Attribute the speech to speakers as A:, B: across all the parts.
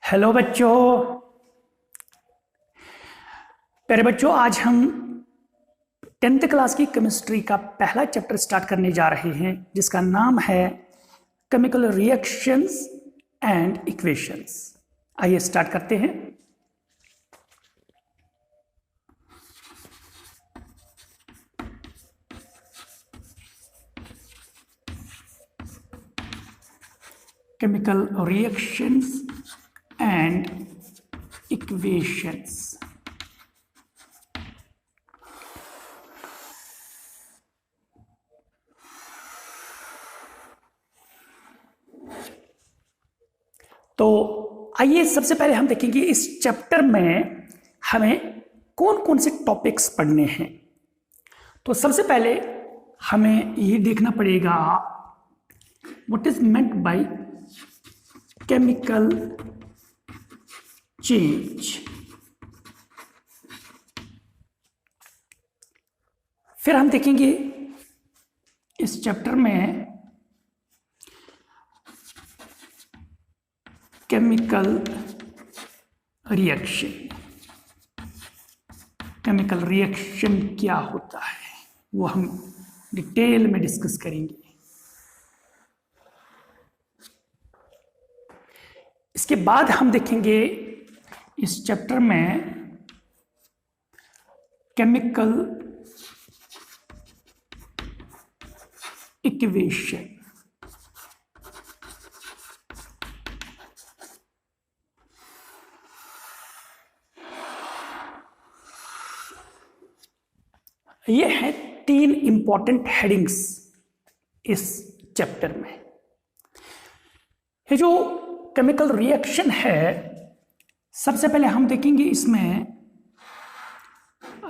A: Hello बच्चों। प्यारे बच्चों, आज हम 10th क्लास की केमिस्ट्री का पहला चैप्टर स्टार्ट करने जा रहे हैं जिसका नाम है केमिकल रिएक्शंस एंड इक्वेशंस। आइए स्टार्ट करते हैं। Chemical reactions and equations. तो आइए सबसे पहले हम देखेंगे इस चैप्टर में हमें कौन कौन से टॉपिक्स पढ़ने हैं। तो सबसे पहले हमें ये देखना पड़ेगा what is meant by chemical change. फिर हम देखेंगे इस चैप्टर में केमिकल रिएक्शन। केमिकल रिएक्शन क्या होता है वो हम डिटेल में डिस्कस करेंगे। इसके बाद हम देखेंगे इस चैप्टर में केमिकल इक्वेशन। ये है 3 इंपॉर्टेंट हेडिंग्स इस चैप्टर में। ये जो केमिकल रिएक्शन है, सबसे पहले हम देखेंगे इसमें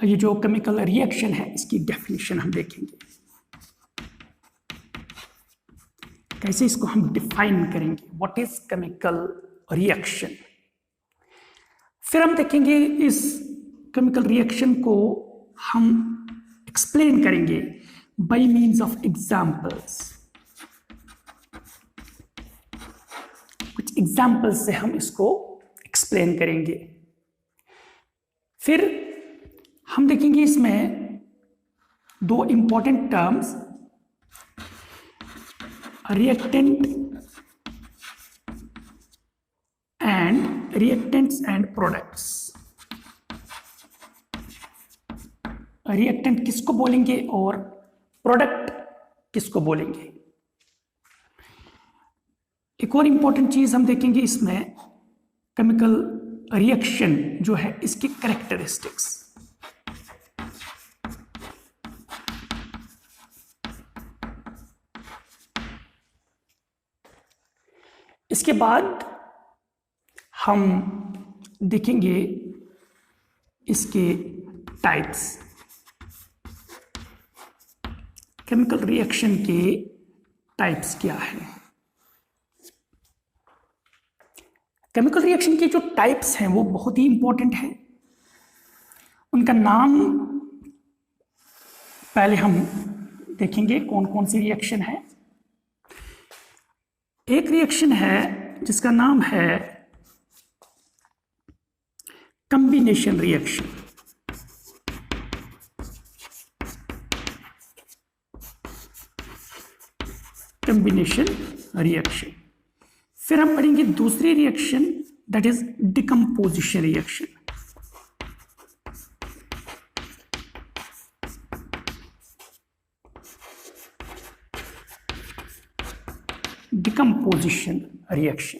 A: ये जो केमिकल रिएक्शन है इसकी डेफिनेशन हम देखेंगे, कैसे इसको हम डिफाइन करेंगे, व्हाट इज केमिकल रिएक्शन। फिर हम देखेंगे इस केमिकल रिएक्शन को हम एक्सप्लेन करेंगे बाय मीन्स ऑफ एग्जाम्पल्स। कुछ एग्जाम्पल्स से हम इसको एक्सप्लेन करेंगे। फिर हम देखेंगे इसमें 2 important terms, reactant and reactants and products. Reactant किसको बोलेंगे और प्रोडक्ट किसको बोलेंगे। एक और इंपॉर्टेंट चीज हम देखेंगे इसमें केमिकल रिएक्शन जो है इसकी कैरेक्टरिस्टिक्स। इसके बाद हम देखेंगे इसके टाइप्स। केमिकल रिएक्शन के टाइप्स क्या है। केमिकल रिएक्शन के जो टाइप्स हैं वो बहुत ही इंपॉर्टेंट है। उनका नाम पहले हम देखेंगे कौन कौन सी रिएक्शन है। एक रिएक्शन है जिसका नाम है कॉम्बिनेशन रिएक्शन। Combination reaction. फिर हम पढ़ेंगे दूसरी reaction that is decomposition reaction. Decomposition reaction.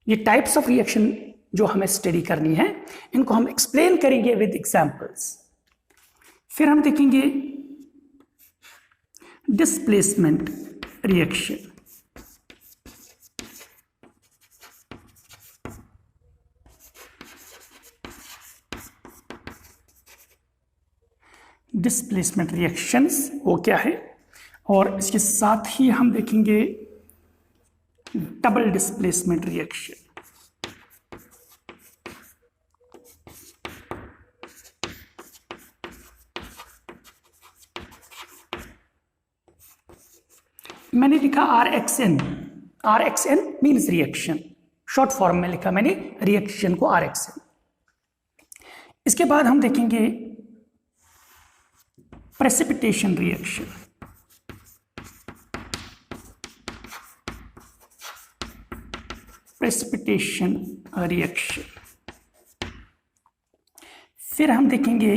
A: ये टाइप्स ऑफ रिएक्शन जो हमें स्टडी करनी है इनको हम एक्सप्लेन करेंगे विद एग्जांपल्स। फिर हम देखेंगे डिस्प्लेसमेंट रिएक्शन। डिस्प्लेसमेंट रिएक्शंस वो क्या है, और इसके साथ ही हम देखेंगे डबल डिस्प्लेसमेंट रिएक्शन। मैंने लिखा RXN। RXN means reaction, short form में लिखा मैंने रिएक्शन को RX से। इसके बाद हम देखेंगे प्रेसिपिटेशन रिएक्शन। Precipitation reaction. फिर हम देखेंगे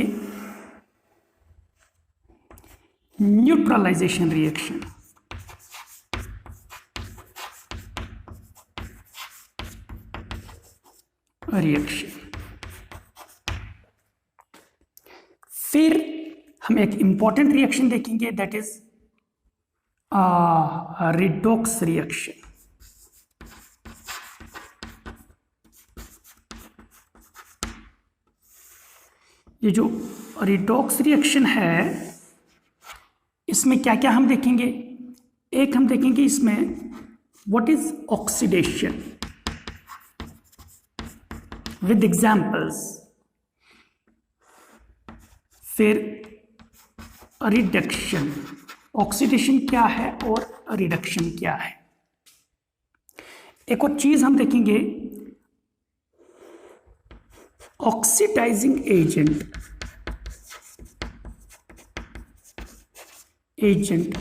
A: न्यूट्रलाइजेशन रिएक्शन। फिर हम एक इंपॉर्टेंट रिएक्शन देखेंगे, दैट इज रिडॉक्स रिएक्शन। ये जो रिडॉक्स रिएक्शन है इसमें क्या क्या हम देखेंगे, एक हम देखेंगे इसमें what is oxidation with examples, फिर रिडक्शन, ऑक्सीडेशन क्या है और रिडक्शन क्या है। एक और चीज हम देखेंगे ऑक्सीडाइजिंग एजेंट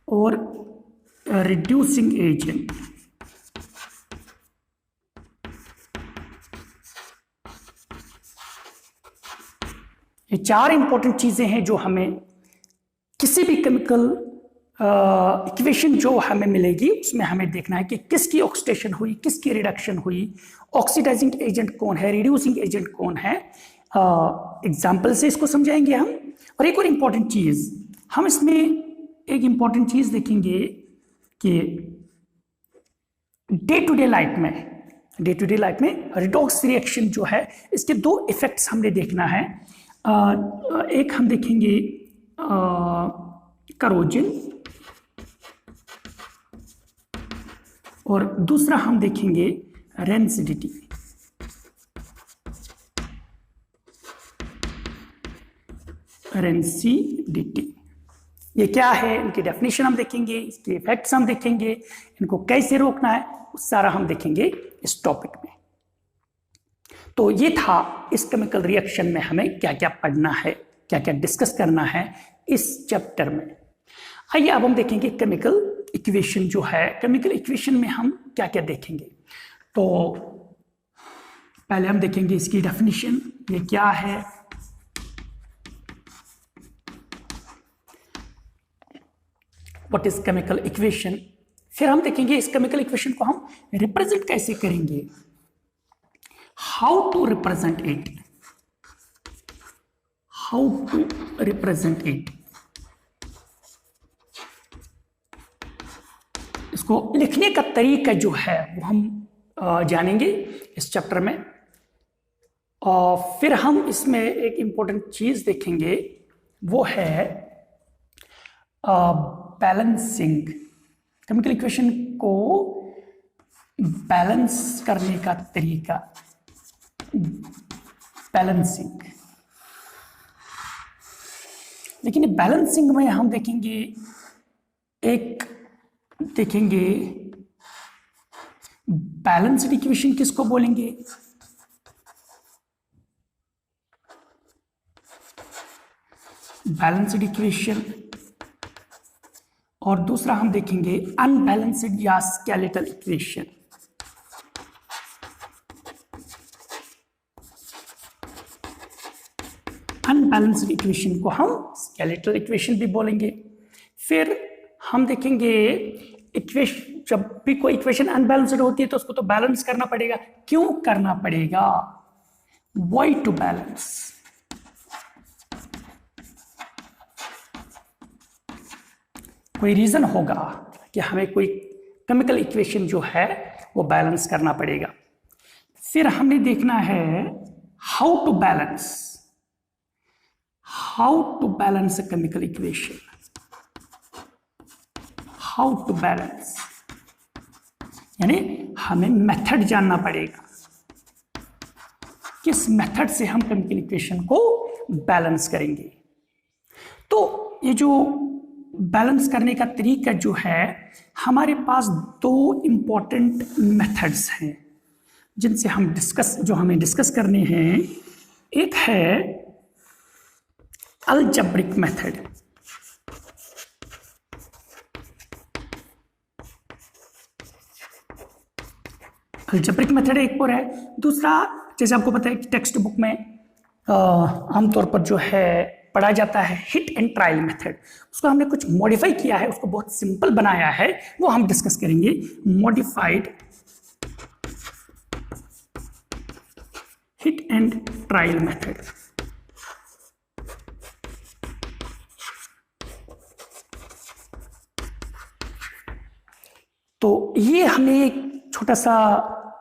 A: और रिड्यूसिंग एजेंट। ये चार इंपॉर्टेंट चीजें हैं जो हमें किसी भी केमिकल इक्वेशन जो हमें मिलेगी उसमें हमें देखना है कि किसकी ऑक्सीडेशन हुई, किसकी रिडक्शन हुई, ऑक्सीडाइजिंग एजेंट कौन है, रिड्यूसिंग एजेंट कौन है। एग्जाम्पल से इसको समझाएंगे हम। और एक और इंपॉर्टेंट चीज, हम इसमें एक इंपॉर्टेंट चीज देखेंगे कि डे टू डे लाइफ में रिडॉक्स रिएक्शन जो है इसके दो इफेक्ट्स हमने देखना है। एक हम देखेंगे करोजन और दूसरा हम देखेंगे रेंसिडिटी। ये क्या है, इनकी डेफिनेशन हम देखेंगे, इसके इफेक्ट्स हम देखेंगे, इनको कैसे रोकना है वो सारा हम देखेंगे इस टॉपिक में। तो ये था इस केमिकल रिएक्शन में हमें क्या क्या पढ़ना है, क्या क्या डिस्कस करना है इस चैप्टर में। आइए अब हम देखेंगे केमिकल इक्वेशन जो है। केमिकल इक्वेशन में हम क्या क्या देखेंगे, तो पहले हम देखेंगे इसकी डेफिनेशन, ये क्या है। What is chemical equation. फिर हम देखेंगे इस केमिकल इक्वेशन को हम रिप्रेजेंट कैसे करेंगे, हाउ टू रिप्रेजेंट इट, इसको लिखने का तरीका जो है वो हम जानेंगे इस चैप्टर में। और फिर हम इसमें एक इंपॉर्टेंट चीज देखेंगे, वो है बैलेंसिंग। केमिकल इक्वेशन को बैलेंस करने का तरीका, बैलेंसिंग। लेकिन बैलेंसिंग में हम देखेंगे बैलेंस्ड इक्वेशन किसको बोलेंगे, बैलेंस्ड इक्वेशन। और दूसरा हम देखेंगे अनबैलेंस्ड या स्केलेटल इक्वेशन। अनबैलेंस्ड इक्वेशन को हम स्केलेटल इक्वेशन भी बोलेंगे। फिर हम देखेंगे इक्वेशन, जब भी कोई इक्वेशन अनबैलेंस्ड होती है तो उसको तो बैलेंस करना पड़ेगा। क्यों करना पड़ेगा, वाई टू बैलेंस। कोई रीजन होगा कि हमें कोई केमिकल इक्वेशन जो है वो बैलेंस करना पड़ेगा। फिर हमने देखना है how to balance a chemical equation, how to balance, यानी हमें मेथड जानना पड़ेगा, किस मेथड से हम केमिकल इक्वेशन को बैलेंस करेंगे। तो ये जो बैलेंस करने का तरीका जो है हमारे पास दो इंपॉर्टेंट मेथड्स हैं जिनसे जो हमें डिस्कस करने हैं। एक है अलजेब्रिक मेथड, अलजेब्रिक मेथड एक और है। दूसरा, जैसे आपको पता है कि टेक्स्ट बुक में आमतौर पर जो है पढ़ा जाता है हिट एंड ट्रायल मेथड, उसको हमने कुछ मॉडिफाई किया है, उसको बहुत सिंपल बनाया है, वो हम डिस्कस करेंगे। Modified hit and trial method. तो ये हमने एक छोटा सा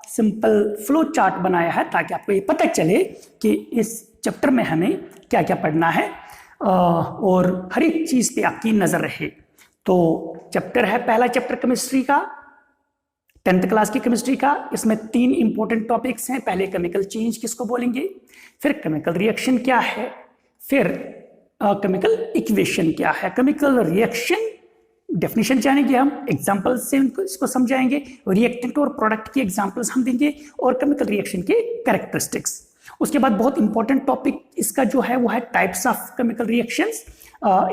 A: सिंपल फ्लो चार्ट बनाया है ताकि आपको ये पता चले कि इस चैप्टर में हमें क्या क्या पढ़ना है और हर एक चीज पे आपकी नजर रहे। तो चैप्टर है, पहला चैप्टर केमिस्ट्री का, 10th क्लास की केमिस्ट्री का। इसमें 3 इंपॉर्टेंट टॉपिक्स हैं। पहले केमिकल चेंज किसको बोलेंगे, फिर केमिकल रिएक्शन क्या है, फिर केमिकल इक्वेशन क्या है, केमिकल रिएक्शन डेफिनेशन जानेंगे हम, एग्जांपल से इसको समझाएंगे, रिएक्टेंट और प्रोडक्ट की एग्जांपल्स हम देंगे, और केमिकल रिएक्शन के कैरेक्टरिस्टिक्स। उसके बाद बहुत इंपॉर्टेंट टॉपिक इसका जो है वो है टाइप्स ऑफ केमिकल रिएक्शंस।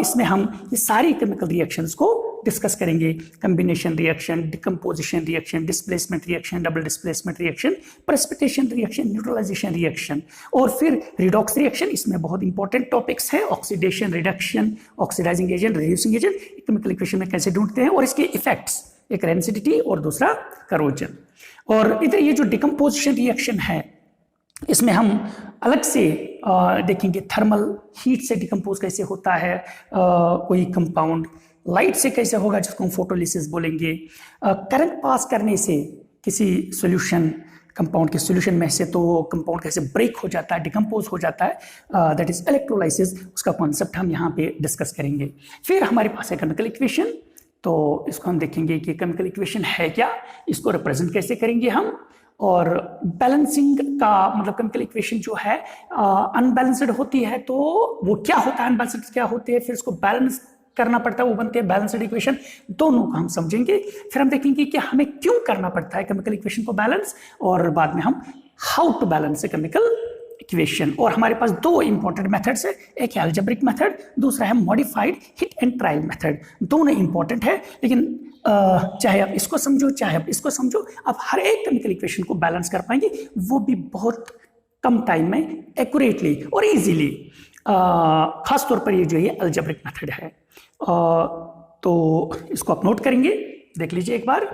A: इसमें हम ये सारी केमिकल रिएक्शंस को डिस्कस करेंगे। Combination reaction, decomposition reaction, displacement reaction, double displacement reaction, precipitation reaction, neutralisation reaction, और फिर रिडॉक्स रिएक्शन। इसमें बहुत इंपॉर्टेंट टॉपिक्स है, oxidation, reduction, oxidising agent, reducing agent, chemical equation में कैसे ढूंढते हैं, और इसके इफेक्ट्स, एक रेंसिडिटी और दूसरा करोजन। और इधर ये जो डिकम्पोजिशन रिएक्शन है इसमें हम अलग से देखेंगे थर्मल हीट से डिकम्पोज कैसे होता है कोई कंपाउंड, लाइट से कैसे होगा जिसको हम फोटोलिसिस बोलेंगे, करंट पास करने से किसी सॉल्यूशन कंपाउंड के सॉल्यूशन में से तो कंपाउंड कैसे ब्रेक हो जाता है, डिकम्पोज हो जाता है, दैट इज इलेक्ट्रोलाइसिस, उसका कॉन्सेप्ट हम यहाँ पे डिस्कस करेंगे। फिर हमारे पास है केमिकल इक्वेशन, तो इसको हम देखेंगे कि केमिकल इक्वेशन है क्या, इसको रिप्रेजेंट कैसे करेंगे हम, और बैलेंसिंग का मतलब केमिकल इक्वेशन जो है अनबैलेंस्ड होती है तो वो क्या होता है, अनबैलेंस्ड क्या होते हैं, फिर उसको बैलेंस करना पड़ता है, वो बनते हैं बैलेंस्ड इक्वेशन। दोनों को हम समझेंगे, फिर हम देखेंगे कि हमें क्यों करना पड़ता है केमिकल इक्वेशन को बैलेंस, और बाद में हम how to balance a chemical equation. और हमारे पास 2 इंपॉर्टेंट मेथड्स है, एक है अलजेब्रिक मेथड, दूसरा है modified hit and trial method. दोनों इंपॉर्टेंट है, लेकिन चाहे आप इसको समझो चाहे आप इसको समझो, आप हर एक केमिकल इक्वेशन को बैलेंस कर पाएंगे, वो भी बहुत कम टाइम में एक्यूरेटली और इजीली। खास तौर पर ये जो ये अलजेब्रिक मेथड है, तो इसको आप नोट करेंगे, देख लीजिए एक बार।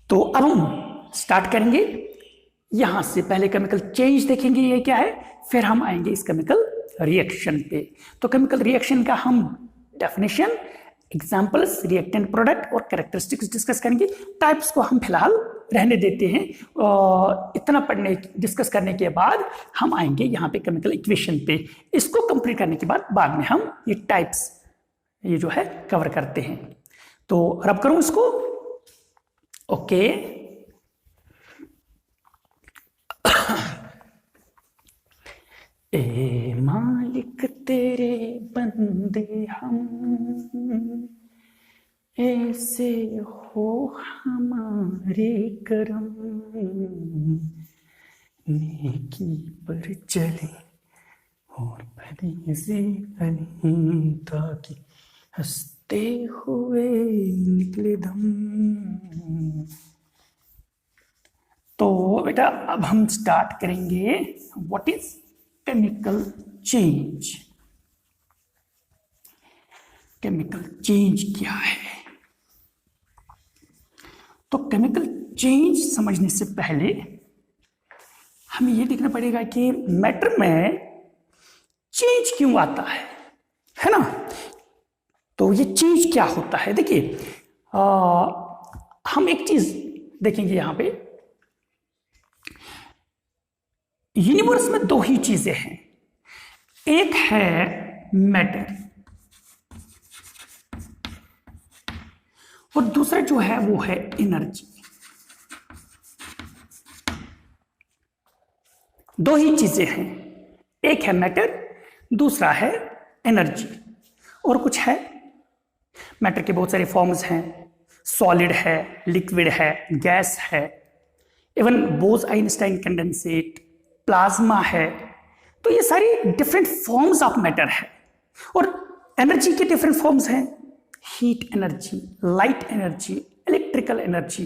A: तो अब हम स्टार्ट करेंगे, यहां से पहले केमिकल चेंज देखेंगे ये क्या है, फिर हम आएंगे इस केमिकल रिएक्शन पे। तो केमिकल रिएक्शन का हम डेफिनेशन, एग्जांपल्स, रिएक्टेंट, प्रोडक्ट और कैरेक्टरिस्टिक्स डिस्कस करेंगे। टाइप्स को हम फिलहाल रहने देते हैं, इतना डिस्कस करने के बाद हम आएंगे यहाँ पे केमिकल इक्वेशन पे। इसको कंप्लीट करने के बाद में हम ये टाइप्स ये जो है कवर करते हैं। तो रब करूं इसको, ओके। ए मालिक तेरे बंदे हम, ऐसे हो हमारे करम, नेकी पर चले और भली से भली, ताकि हंसते हुए निकले दम। तो बेटा अब हम स्टार्ट करेंगे, what is chemical change. Chemical change क्या है? तो केमिकल चेंज समझने से पहले हमें यह देखना पड़ेगा कि मैटर में चेंज क्यों आता है ना। तो ये चेंज क्या होता है, देखिए हम एक चीज देखेंगे यहां पे, यूनिवर्स में 2 ही चीजें हैं, एक है मैटर और दूसरा जो है वो है एनर्जी। 2 ही चीजें हैं, एक है मैटर, दूसरा है एनर्जी, और कुछ है मैटर के बहुत सारे फॉर्म्स हैं, सॉलिड है, लिक्विड है, गैस है, even Bose Einstein condensate, plasma है। तो ये सारी डिफरेंट फॉर्म्स ऑफ मैटर है। और एनर्जी के डिफरेंट फॉर्म्स हैं, heat energy, light energy, electrical energy,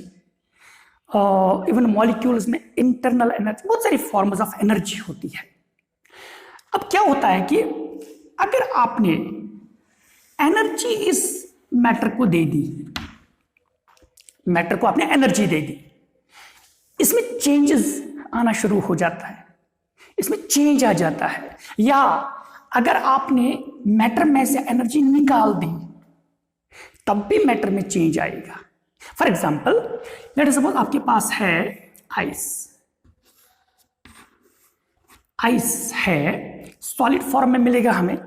A: even molecules में इंटरनल एनर्जी, बहुत सारी फॉर्म्स ऑफ एनर्जी होती है। अब क्या होता है कि अगर आपने एनर्जी इस मैटर को दे दी, मैटर को आपने एनर्जी दे दी, इसमें चेंजेस आना शुरू हो जाता है, इसमें चेंज आ जाता है। या अगर आपने मैटर में से एनर्जी निकाल दी तब भी मैटर में चेंज आएगा। फॉर एग्जाम्पल, लेट सपोज आपके पास है आइस, आइस है, सॉलिड फॉर्म में मिलेगा हमें।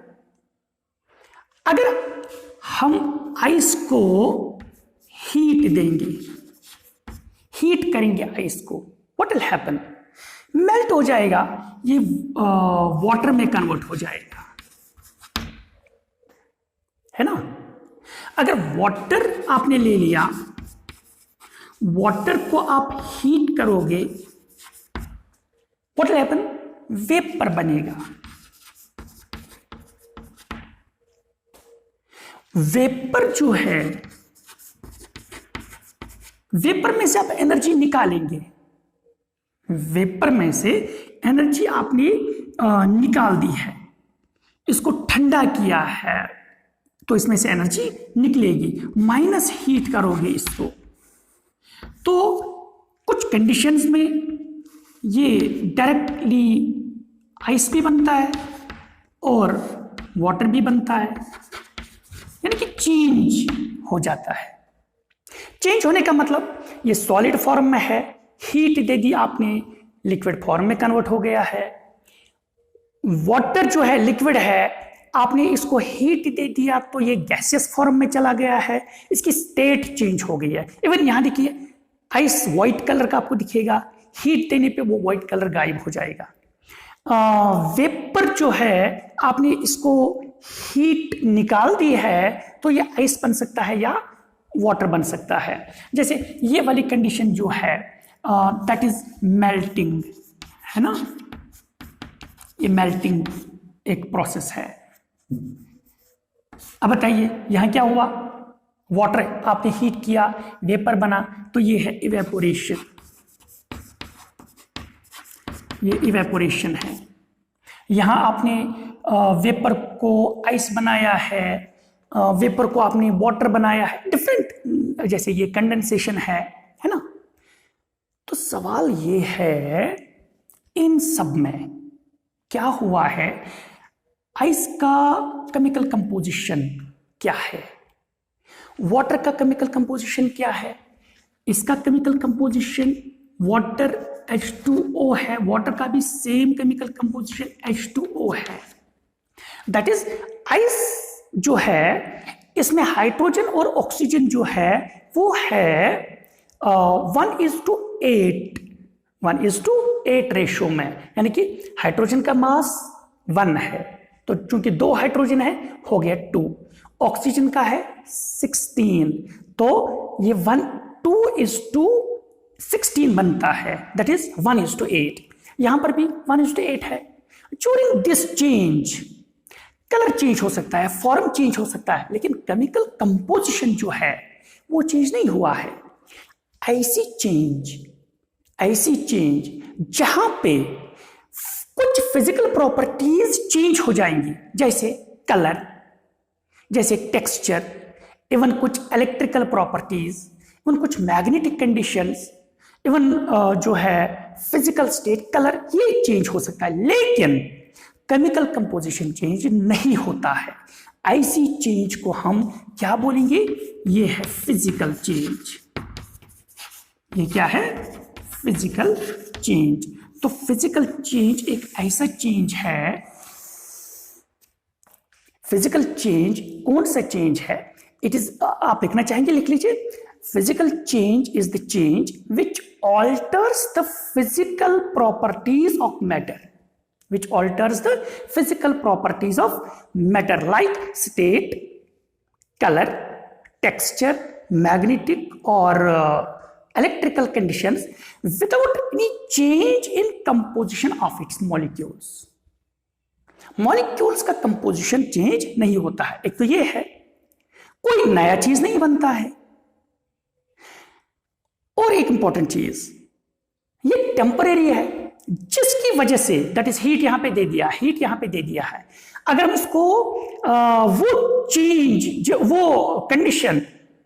A: अगर हम आइस को हीट देंगे, हीट करेंगे आइस को, व्हाट विल हैपन? मेल्ट हो जाएगा, ये वाटर में कन्वर्ट हो जाएगा, है ना। अगर वाटर आपने ले लिया, वाटर को आप हीट करोगे, व्हाट विल हैपन? वेपर बनेगा। वेपर जो है, वेपर में से आप एनर्जी निकालेंगे, वेपर में से एनर्जी आपने निकाल दी है, इसको ठंडा किया है तो इसमें से एनर्जी निकलेगी, माइनस हीट करोगे इसको तो कुछ कंडीशंस में ये डायरेक्टली आइस भी बनता है और वाटर भी बनता है, यानी कि चेंज हो जाता है। चेंज होने का मतलब ये सॉलिड फॉर्म में है, हीट दे दी आपने, लिक्विड फॉर्म में कन्वर्ट हो गया है। वाटर जो है लिक्विड है, आपने इसको हीट दे दिया तो ये गैसियस फॉर्म में चला गया है, इसकी स्टेट चेंज हो गई है। इवन यहां देखिए आइस व्हाइट कलर का आपको दिखेगा, हीट देने पे वो व्हाइट कलर गायब हो जाएगा। वेपर जो है आपने इसको हीट निकाल दी है तो ये आइस बन सकता है या वाटर बन सकता है। जैसे ये वाली कंडीशन जो है दैट इज मेल्टिंग, है ना, ये मेल्टिंग एक प्रोसेस है। अब बताइए यहां क्या हुआ, वाटर आपने हीट किया, वेपर बना, तो ये है इवेपोरेशन, ये इवेपोरेशन है। यहां आपने वेपर को आइस बनाया है, वेपर को आपने वाटर बनाया है, डिफरेंट, जैसे ये कंडेंसेशन है ना। तो सवाल ये है इन सब में क्या हुआ है, आइस का केमिकल कंपोजिशन क्या है, वाटर का केमिकल कंपोजिशन क्या है। इसका केमिकल कंपोजिशन वाटर H2O है, वाटर का भी सेम केमिकल कंपोजिशन H2O है। दैट इज आइस जो है इसमें हाइड्रोजन और ऑक्सीजन जो है वो है 1:8, 1:8 रेशो में, यानी कि हाइड्रोजन का मास 1 है तो चूंकि 2 हाइड्रोजन है हो गया 2, ऑक्सीजन का है 16 तो ये 2:16 बनता है, दैट इज 1:8। यहां पर भी 1:8 है। During this change colour change हो सकता है, फॉर्म चेंज हो सकता है, लेकिन केमिकल कंपोजिशन जो है वो चेंज नहीं हुआ है। ऐसी चेंज जहां पे कुछ फिजिकल प्रॉपर्टीज चेंज हो जाएंगी, जैसे कलर, जैसे टेक्सचर, इवन कुछ इलेक्ट्रिकल प्रॉपर्टीज, इवन कुछ मैग्नेटिक कंडीशंस, इवन जो है फिजिकल स्टेट, कलर, ये चेंज हो सकता है, लेकिन केमिकल कंपोजिशन चेंज नहीं होता है। ऐसी चेंज को हम क्या बोलेंगे, ये है फिजिकल चेंज। ये क्या है, फिजिकल चेंज। तो फिजिकल चेंज एक ऐसा चेंज है, फिजिकल चेंज कौन सा चेंज है, इट इज, आप लिखना चाहेंगे लिख लीजिए, physical change is the change which alters the physical properties of matter, which alters the physical properties of matter like state, color, texture, magnetic or electrical conditions without any change in composition of its molecules. Molecules का composition change नहीं होता है. एक तो ये है, कोई नया चीज नहीं बनता है. और एक इंपॉर्टेंट चीज, ये टेम्परेरी है, जिसकी वजह से दैट इज हीट यहां पे दे दिया, हीट यहां पे दे दिया है. अगर हम इसको वो चेंज, वो कंडीशन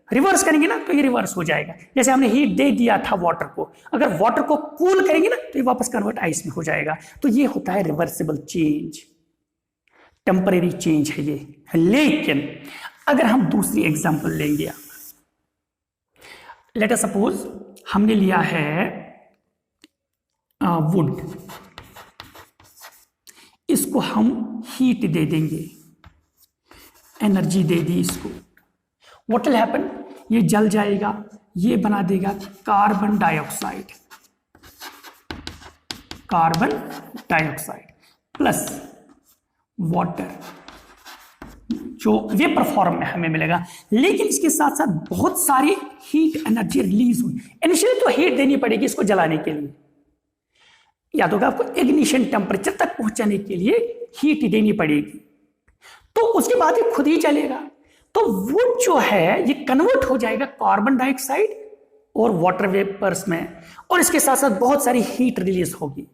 A: रिवर्स करेंगे ना तो ये रिवर्स हो जाएगा. जैसे हमने हीट दे दिया था वाटर को, अगर वाटर को कूल करेंगे ना तो ये वापस कन्वर्ट आइस में हो जाएगा. तो ये होता है रिवर्सिबल चेंज, टेम्परेरी चेंज है ये. लेकिन अगर हम दूसरी एग्जांपल लेंगे, लेट अस सपोज हमने लिया है वुड, इसको हम हीट दे देंगे, एनर्जी दे दी इसको. व्हाट विल हैपन, ये जल जाएगा, ये बना देगा carbon dioxide, carbon dioxide plus water, जो वेपर फॉर्म में हमें मिलेगा. लेकिन इसके साथ साथ बहुत सारी हीट एनर्जी रिलीज हुई. इनिशियली तो हीट देनी पड़ेगी इसको जलाने के लिए, या तो आपको इग्निशन टेम्परेचर तक पहुंचाने के लिए हीट देनी पड़ेगी, तो उसके बाद ये खुद ही जलेगा. तो वुड जो है ये कन्वर्ट हो जाएगा कार्बन डाइऑक्साइड और वाटर वेपर्स में, और इसके साथ साथ बहुत सारी हीट रिलीज होगी.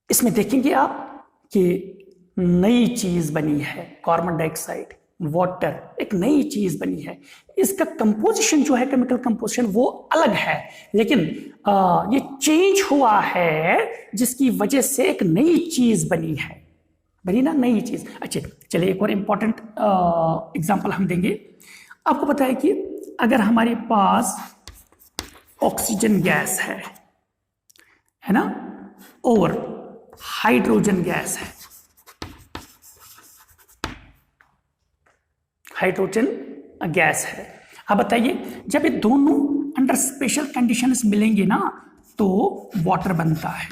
A: इसमें देखेंगे आप कि नई चीज बनी है, कार्बन डाइऑक्साइड, वाटर, एक नई चीज बनी है. इसका कंपोजिशन जो है, केमिकल कंपोजिशन, वो अलग है, लेकिन ये चेंज हुआ है जिसकी वजह से एक नई चीज बनी है. बनी ना नई चीज. अच्छा चलिए एक और इंपॉर्टेंट एग्जांपल हम देंगे. आपको पता है कि अगर हमारे पास ऑक्सीजन गैस है ना, और हाइड्रोजन गैस है, हाइड्रोजन गैस है. अब बताइए, जब ये दोनों अंडर स्पेशल कंडीशंस मिलेंगे ना तो वाटर बनता है.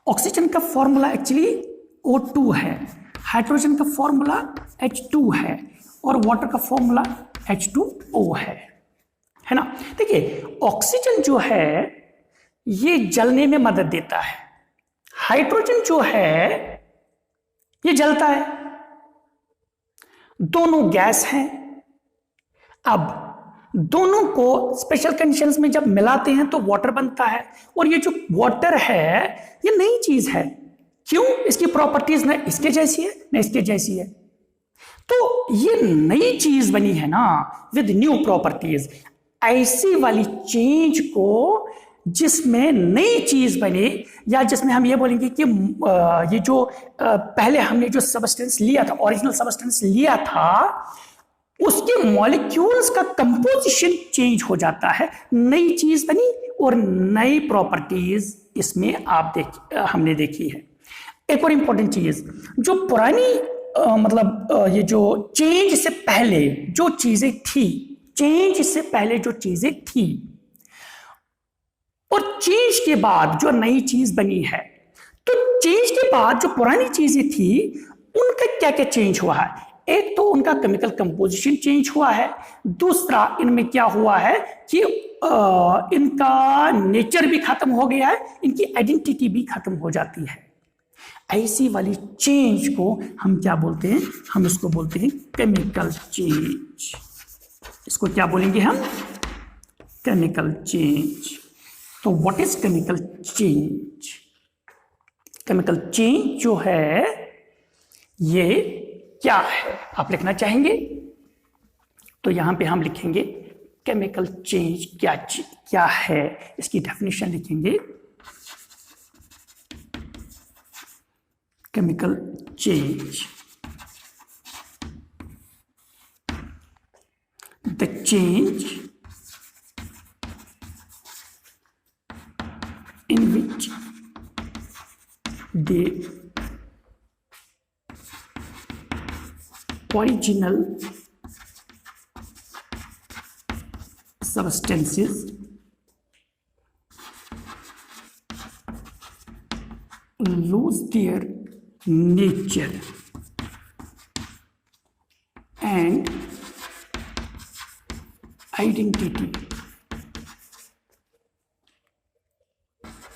A: ऑक्सीजन का फॉर्मूला एक्चुअली O2 है, हाइड्रोजन का फॉर्मूला H2 है, और वाटर का फॉर्मूला H2O है ना. देखिए ऑक्सीजन जो है ये जलने में मदद देता है, हाइड्रोजन जो है ये जलता है. दोनों गैस हैं. अब दोनों को स्पेशल कंडीशंस में जब मिलाते हैं तो वाटर बनता है, और ये जो वाटर है ये नई चीज है. क्यों? इसकी प्रॉपर्टीज ना इसके जैसी है ना इसके जैसी है, तो ये नई चीज बनी है ना विद न्यू प्रॉपर्टीज. ऐसी वाली चेंज को जिसमें नई चीज बने, या जिसमें हम ये बोलेंगे कि ये जो पहले हमने जो सबस्टेंस लिया था, ओरिजिनल सबस्टेंस लिया था, उसके मॉलिक्यूल्स का कंपोजिशन चेंज हो जाता है, नई चीज बनी और नई प्रॉपर्टीज इसमें हमने देखी है. एक और इंपॉर्टेंट चीज, जो पुरानी ये जो चेंज से पहले जो चीजें थी, चेंज से पहले जो चीजें थी और चेंज के बाद जो नई चीज बनी है, तो चेंज के बाद जो पुरानी चीजें थी उनका क्या क्या चेंज हुआ है. एक तो उनका केमिकल कंपोजिशन चेंज हुआ है, दूसरा इनमें क्या हुआ है कि इनका नेचर भी खत्म हो गया है, इनकी आइडेंटिटी भी खत्म हो जाती है. ऐसी वाली चेंज को हम क्या बोलते हैं, हम इसको बोलते हैं केमिकल चेंज. इसको क्या बोलेंगे हम, केमिकल चेंज. तो what is chemical change? Chemical change जो है ये क्या है, आप लिखना चाहेंगे तो यहां पे हम लिखेंगे केमिकल चेंज क्या है, इसकी डेफिनेशन लिखेंगे. Chemical change, the change in which the original substances lose their nature and identity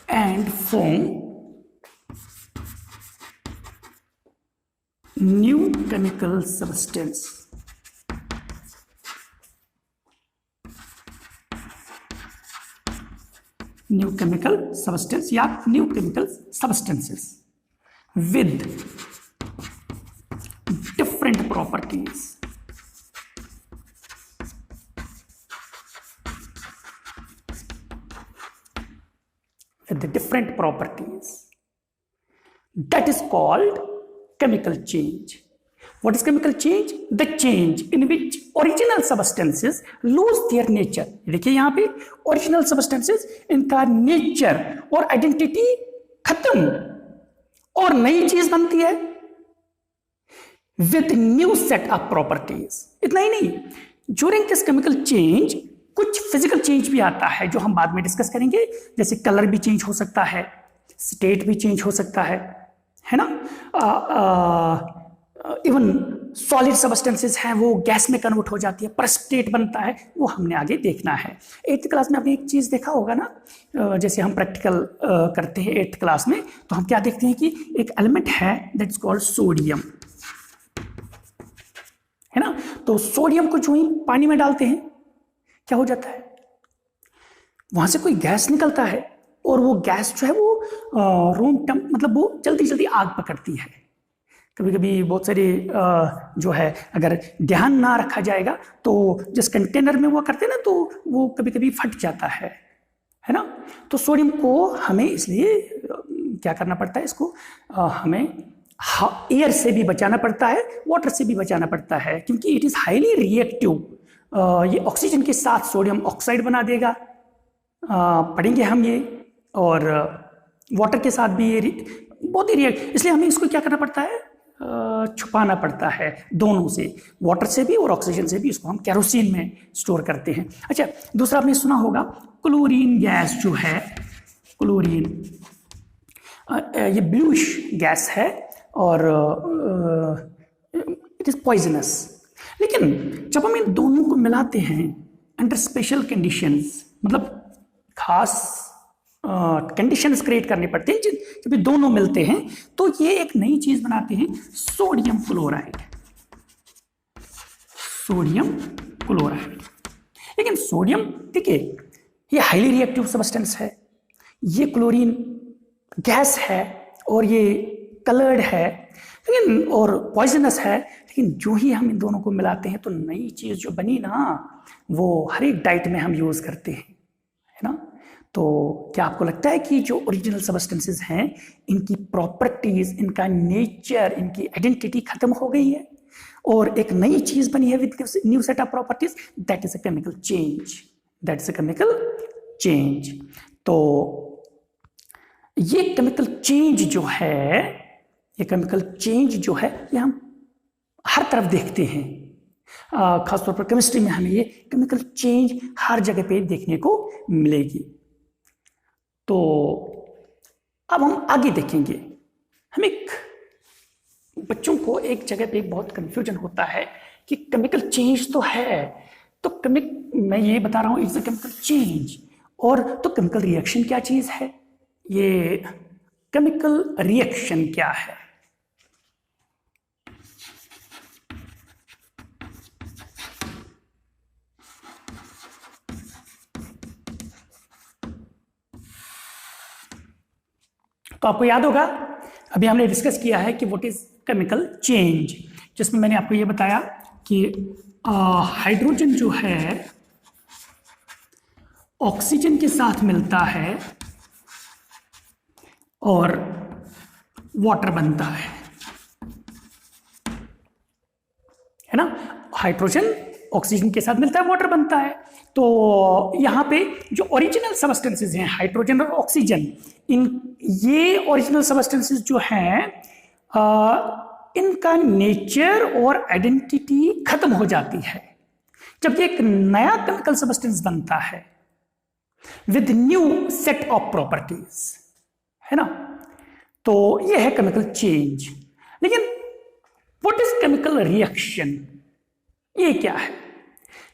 A: and form new chemical substance. New chemical substance या new chemical substances with different properties. With the different properties. That is called chemical change. What is chemical change? The change in which original substances lose their nature. देखिए यहाँ पे original substances इनका nature और identity खत्म और नई चीज बनती है with new set of properties. इतना ही नहीं, during this chemical change कुछ फिजिकल चेंज भी आता है जो हम बाद में डिस्कस करेंगे, जैसे कलर भी चेंज हो सकता है, स्टेट भी चेंज हो सकता है ना, इवन सॉलिड सब्सटेंसेस हैं वो गैस में कन्वर्ट हो जाती है, प्रेसिपिटेट बनता है, वो हमने आगे देखना है। 8th क्लास में आपने एक चीज देखा होगा ना, जैसे हम प्रैक्टिकल करते हैं 8th क्लास में, तो हम क्या देखते हैं कि एक एलिमेंट है दैट इज कॉल्ड सोडियम, है ना। तो सोडियम को जो ही पानी में डालते हैं क्या हो जाता है, वहां से कोई गैस निकलता है और वो गैस जो है वो रूम टेम्प मतलब वो जल्दी जल्दी आग पकड़ती है। कभी कभी बहुत सारे जो है अगर ध्यान ना रखा जाएगा तो जिस कंटेनर में वो करते हैं ना तो वो कभी कभी फट जाता है ना। तो सोडियम को हमें इसलिए क्या करना पड़ता है, इसको हमें एयर से भी बचाना पड़ता है, वाटर से भी बचाना पड़ता है, क्योंकि इट इज हाईली रिएक्टिव। ये ऑक्सीजन के साथ सोडियम ऑक्साइड बना देगा, पढ़ेंगे हम ये, और वाटर के साथ भी ये बहुत ही रिएक्ट, इसलिए हमें इसको क्या करना पड़ता है, छुपाना पड़ता है दोनों से, वाटर से भी और ऑक्सीजन से भी। इसको हम केरोसिन में स्टोर करते हैं। अच्छा, दूसरा आपने सुना होगा क्लोरीन गैस जो है, क्लोरीन ये ब्लूइश गैस है और इट इज पॉइजनस। लेकिन जब हम इन दोनों को मिलाते हैं अंडर स्पेशल कंडीशंस, मतलब खास कंडीशंस क्रिएट करने पड़ते हैं, जब ये दोनों मिलते हैं तो ये एक नई चीज बनाते हैं, सोडियम क्लोराइड। Sodium chloride. लेकिन सोडियम देखिए ये हाईली रिएक्टिव सब्सटेंस है, ये क्लोरीन गैस है और ये कलर्ड है, लेकिन और पॉइजनस है। लेकिन जो ही हम इन दोनों को मिलाते हैं तो नई चीज जो बनी ना, वो हर एक डाइट में हम यूज करते हैं, है ना। तो क्या आपको लगता है कि जो ओरिजिनल सब्सटेंसेस हैं इनकी प्रॉपर्टीज, इनका नेचर, इनकी आइडेंटिटी खत्म हो गई है और एक नई चीज बनी है with new set of properties? That is a chemical change. That is a chemical change. तो ये केमिकल चेंज जो है, ये केमिकल चेंज जो है ये हम हर तरफ देखते हैं, खासतौर पर केमिस्ट्री में हमें ये केमिकल चेंज हर जगह पे देखने को मिलेगी। तो अब हम आगे देखेंगे। हम एक बच्चों को एक जगह पे बहुत कंफ्यूजन होता है कि केमिकल चेंज तो है, तो मैं ये बता रहा हूं इट्स अ केमिकल चेंज, और तो केमिकल रिएक्शन क्या चीज है, ये केमिकल रिएक्शन क्या है। तो आपको याद होगा अभी हमने डिस्कस किया है कि व्हाट इज केमिकल चेंज, जिसमें मैंने आपको यह बताया कि हाइड्रोजन जो है ऑक्सीजन के साथ मिलता है और वाटर बनता है ना। हाइड्रोजन ऑक्सीजन के साथ मिलता है, वाटर बनता है। तो यहां पे जो ओरिजिनल सब्सटेंसेस हैं हाइड्रोजन और ऑक्सीजन, ये ओरिजिनल सब्सटेंसेस जो हैं इनका नेचर और आइडेंटिटी खत्म हो जाती है जब एक नया केमिकल सब्सटेंस बनता है with new set of properties, है ना। तो यह है केमिकल चेंज। लेकिन व्हाट इज केमिकल रिएक्शन? ये क्या है?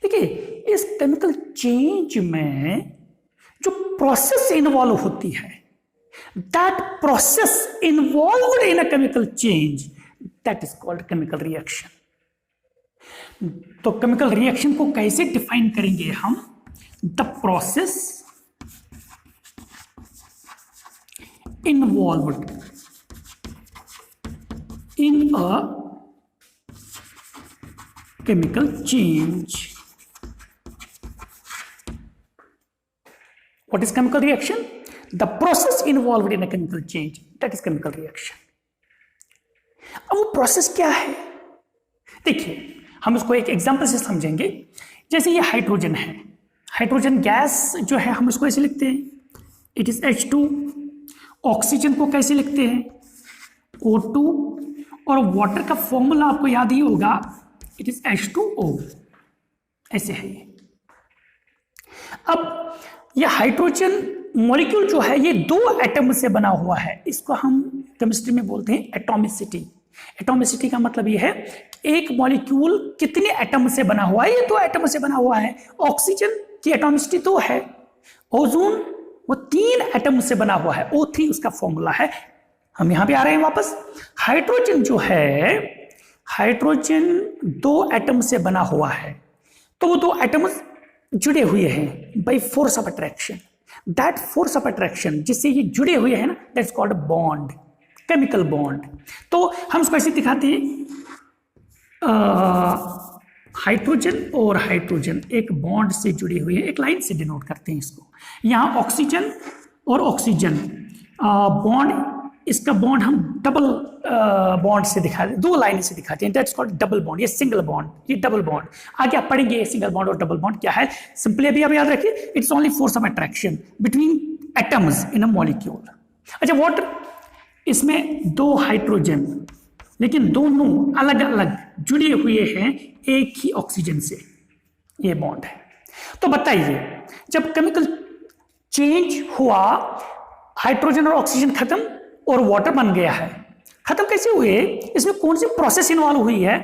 A: देखिए, इस केमिकल चेंज में जो प्रोसेस इन्वॉल्व होती है, that process involved in a chemical change, that is called chemical reaction. तो केमिकल रिएक्शन को कैसे डिफाइन करेंगे हम? The process involved in a chemical change. What is chemical reaction? The process involved in a chemical change, that is chemical reaction. अब वो process क्या है? देखिए, हम इसको एक एग्जांपल से समझेंगे। जैसे ये हाइड्रोजन है, हाइड्रोजन गैस जो है हम इसको ऐसे लिखते हैं, इट इज H2। ऑक्सीजन को कैसे लिखते हैं? O2। और वाटर का फॉर्मूला आपको याद ही होगा, इट इज H2O। ऐसे है ये। अब ये हाइड्रोजन मॉलिक्यूल जो है ये 2 एटम से बना हुआ है। इसको हम केमिस्ट्री में बोलते हैं एटॉमिसिटी। एटॉमिसिटी का मतलब ये है एक मॉलिक्यूल कितने एटम से बना हुआ है? ये 2 एटम से बना हुआ है। ऑक्सीजन की एटॉमिसिटी 2 है। ओजोन वो 3 एटम से बना हुआ है, O3 उसका फॉर्मूला है। हम यहां पे आ रहे हैं वापस। हाइड्रोजन जो है, हाइड्रोजन 2 एटम से बना हुआ है, तो वो 2 एटम्स जुड़े हुए हैं by force of attraction. That force of attraction जिससे ये जुड़े हुए हैं ना, that's called bond, chemical bond. तो हम इसको ऐसे दिखाते हैं, हाइड्रोजन और हाइड्रोजन एक बॉन्ड से जुड़े हुए हैं, एक लाइन से डिनोट करते हैं इसको। यहां ऑक्सीजन और ऑक्सीजन बॉन्ड, इसका बॉन्ड हम डबल बॉन्ड से दिखाते हैं, 2 लाइन से दिखाते हैं, दैट्स कॉल्ड डबल बॉन्ड। ये सिंगल बॉन्ड, ये डबल बॉन्ड। आगे आप पढ़ेंगे ये सिंगल बॉन्ड और डबल बॉन्ड क्या है। सिंपली अभी आप याद रखिए, it's only force of attraction between atoms in a molecule. अच्छा, वाटर, इसमें 2 हाइड्रोजन, लेकिन दोनों अलग अलग जुड़े हुए हैं एक ही ऑक्सीजन से, ये बॉन्ड है। तो बताइए, जब केमिकल चेंज हुआ, हाइड्रोजन और ऑक्सीजन खत्म और वाटर बन गया है। खत्म कैसे हुए? इसमें कौन सी प्रोसेस इन्वॉल्व हुई है?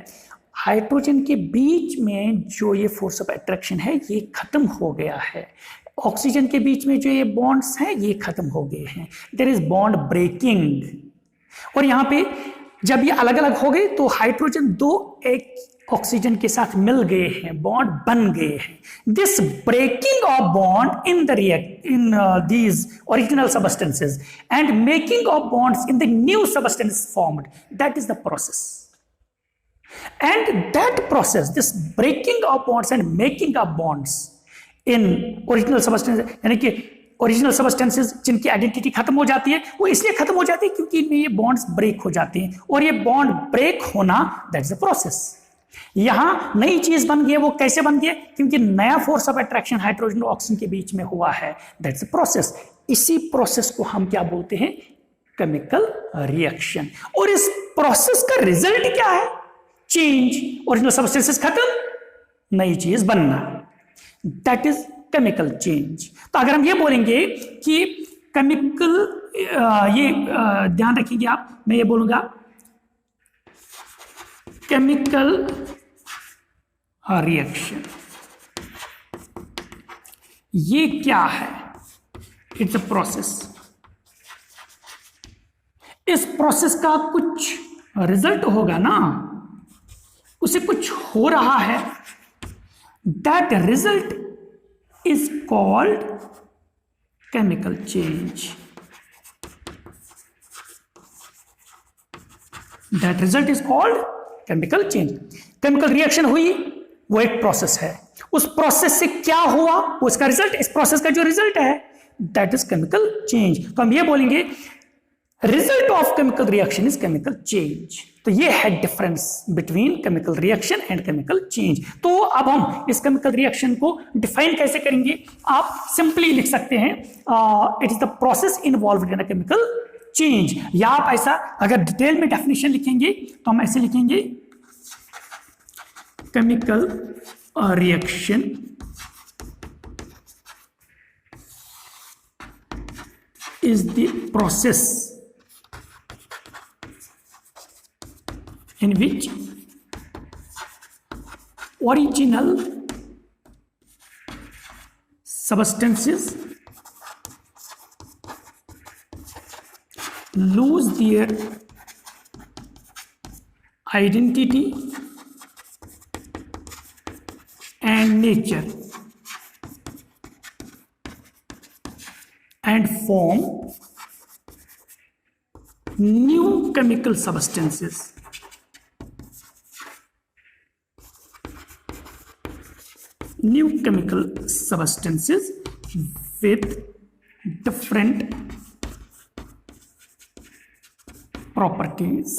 A: हाइड्रोजन के बीच में जो ये फोर्स ऑफ अट्रैक्शन है ये खत्म हो गया है। ऑक्सीजन के बीच में जो ये बॉन्ड्स हैं ये खत्म हो गए हैं। There is bond breaking. और यहां पे जब ये अलग अलग हो गए तो हाइड्रोजन 2 एक ऑक्सीजन के साथ मिल गए हैं, बॉन्ड बन गए हैं। This breaking of bond in these original substances and making of bonds in the new substance formed, that is the process. And that process, this breaking of bonds and making of bonds in original substances, यानी कि original substances जिनकी identity खत्म हो जाती है, वो इसलिए खत्म हो जाती है क्योंकि इनमें ये बॉन्ड्स ब्रेक हो जाते हैं। और ये बॉन्ड ब्रेक होना, दैट्स द प्रोसेस। यहां नई चीज बन गई है। वो कैसे बन गई? क्योंकि नया फोर्स ऑफ अट्रैक्शन हाइड्रोजन और ऑक्सीजन के बीच में हुआ है, दैट्स द प्रोसेस। इसी प्रोसेस को हम क्या बोलते हैं? Chemical reaction. और इस प्रोसेस का रिजल्ट क्या है? चेंज, ओरिजिनल सबस्टेंसेस खत्म, नई चीज बनना, दैट इज केमिकल चेंज। तो अगर हम ये बोलेंगे कि केमिकल, ये ध्यान रखिएगा आप, मैं ये बोलूंगा केमिकल रिएक्शन, ये क्या है? It's a process. इस प्रोसेस का कुछ रिजल्ट होगा ना, उसे कुछ हो रहा है, that result is called chemical change. That result is called chemical change. Chemical reaction हुई, वो एक प्रोसेस है। उस प्रोसेस से क्या हुआ, वो इसका रिजल्ट, इस प्रोसेस का जो रिजल्ट है, दैट इज केमिकल चेंज। तो हम ये बोलेंगे result of chemical reaction is chemical change. तो ये है difference between chemical reaction and chemical change. तो अब हम इस केमिकल रिएक्शन को डिफाइन कैसे करेंगे? आप सिंपली लिख सकते हैं, it is the process involved in a chemical change. या आप ऐसा अगर डिटेल में डेफिनेशन लिखेंगे तो हम ऐसे लिखेंगे, chemical reaction is the process in which original substances lose their identity and nature and form new chemical substances. New chemical substances with different properties.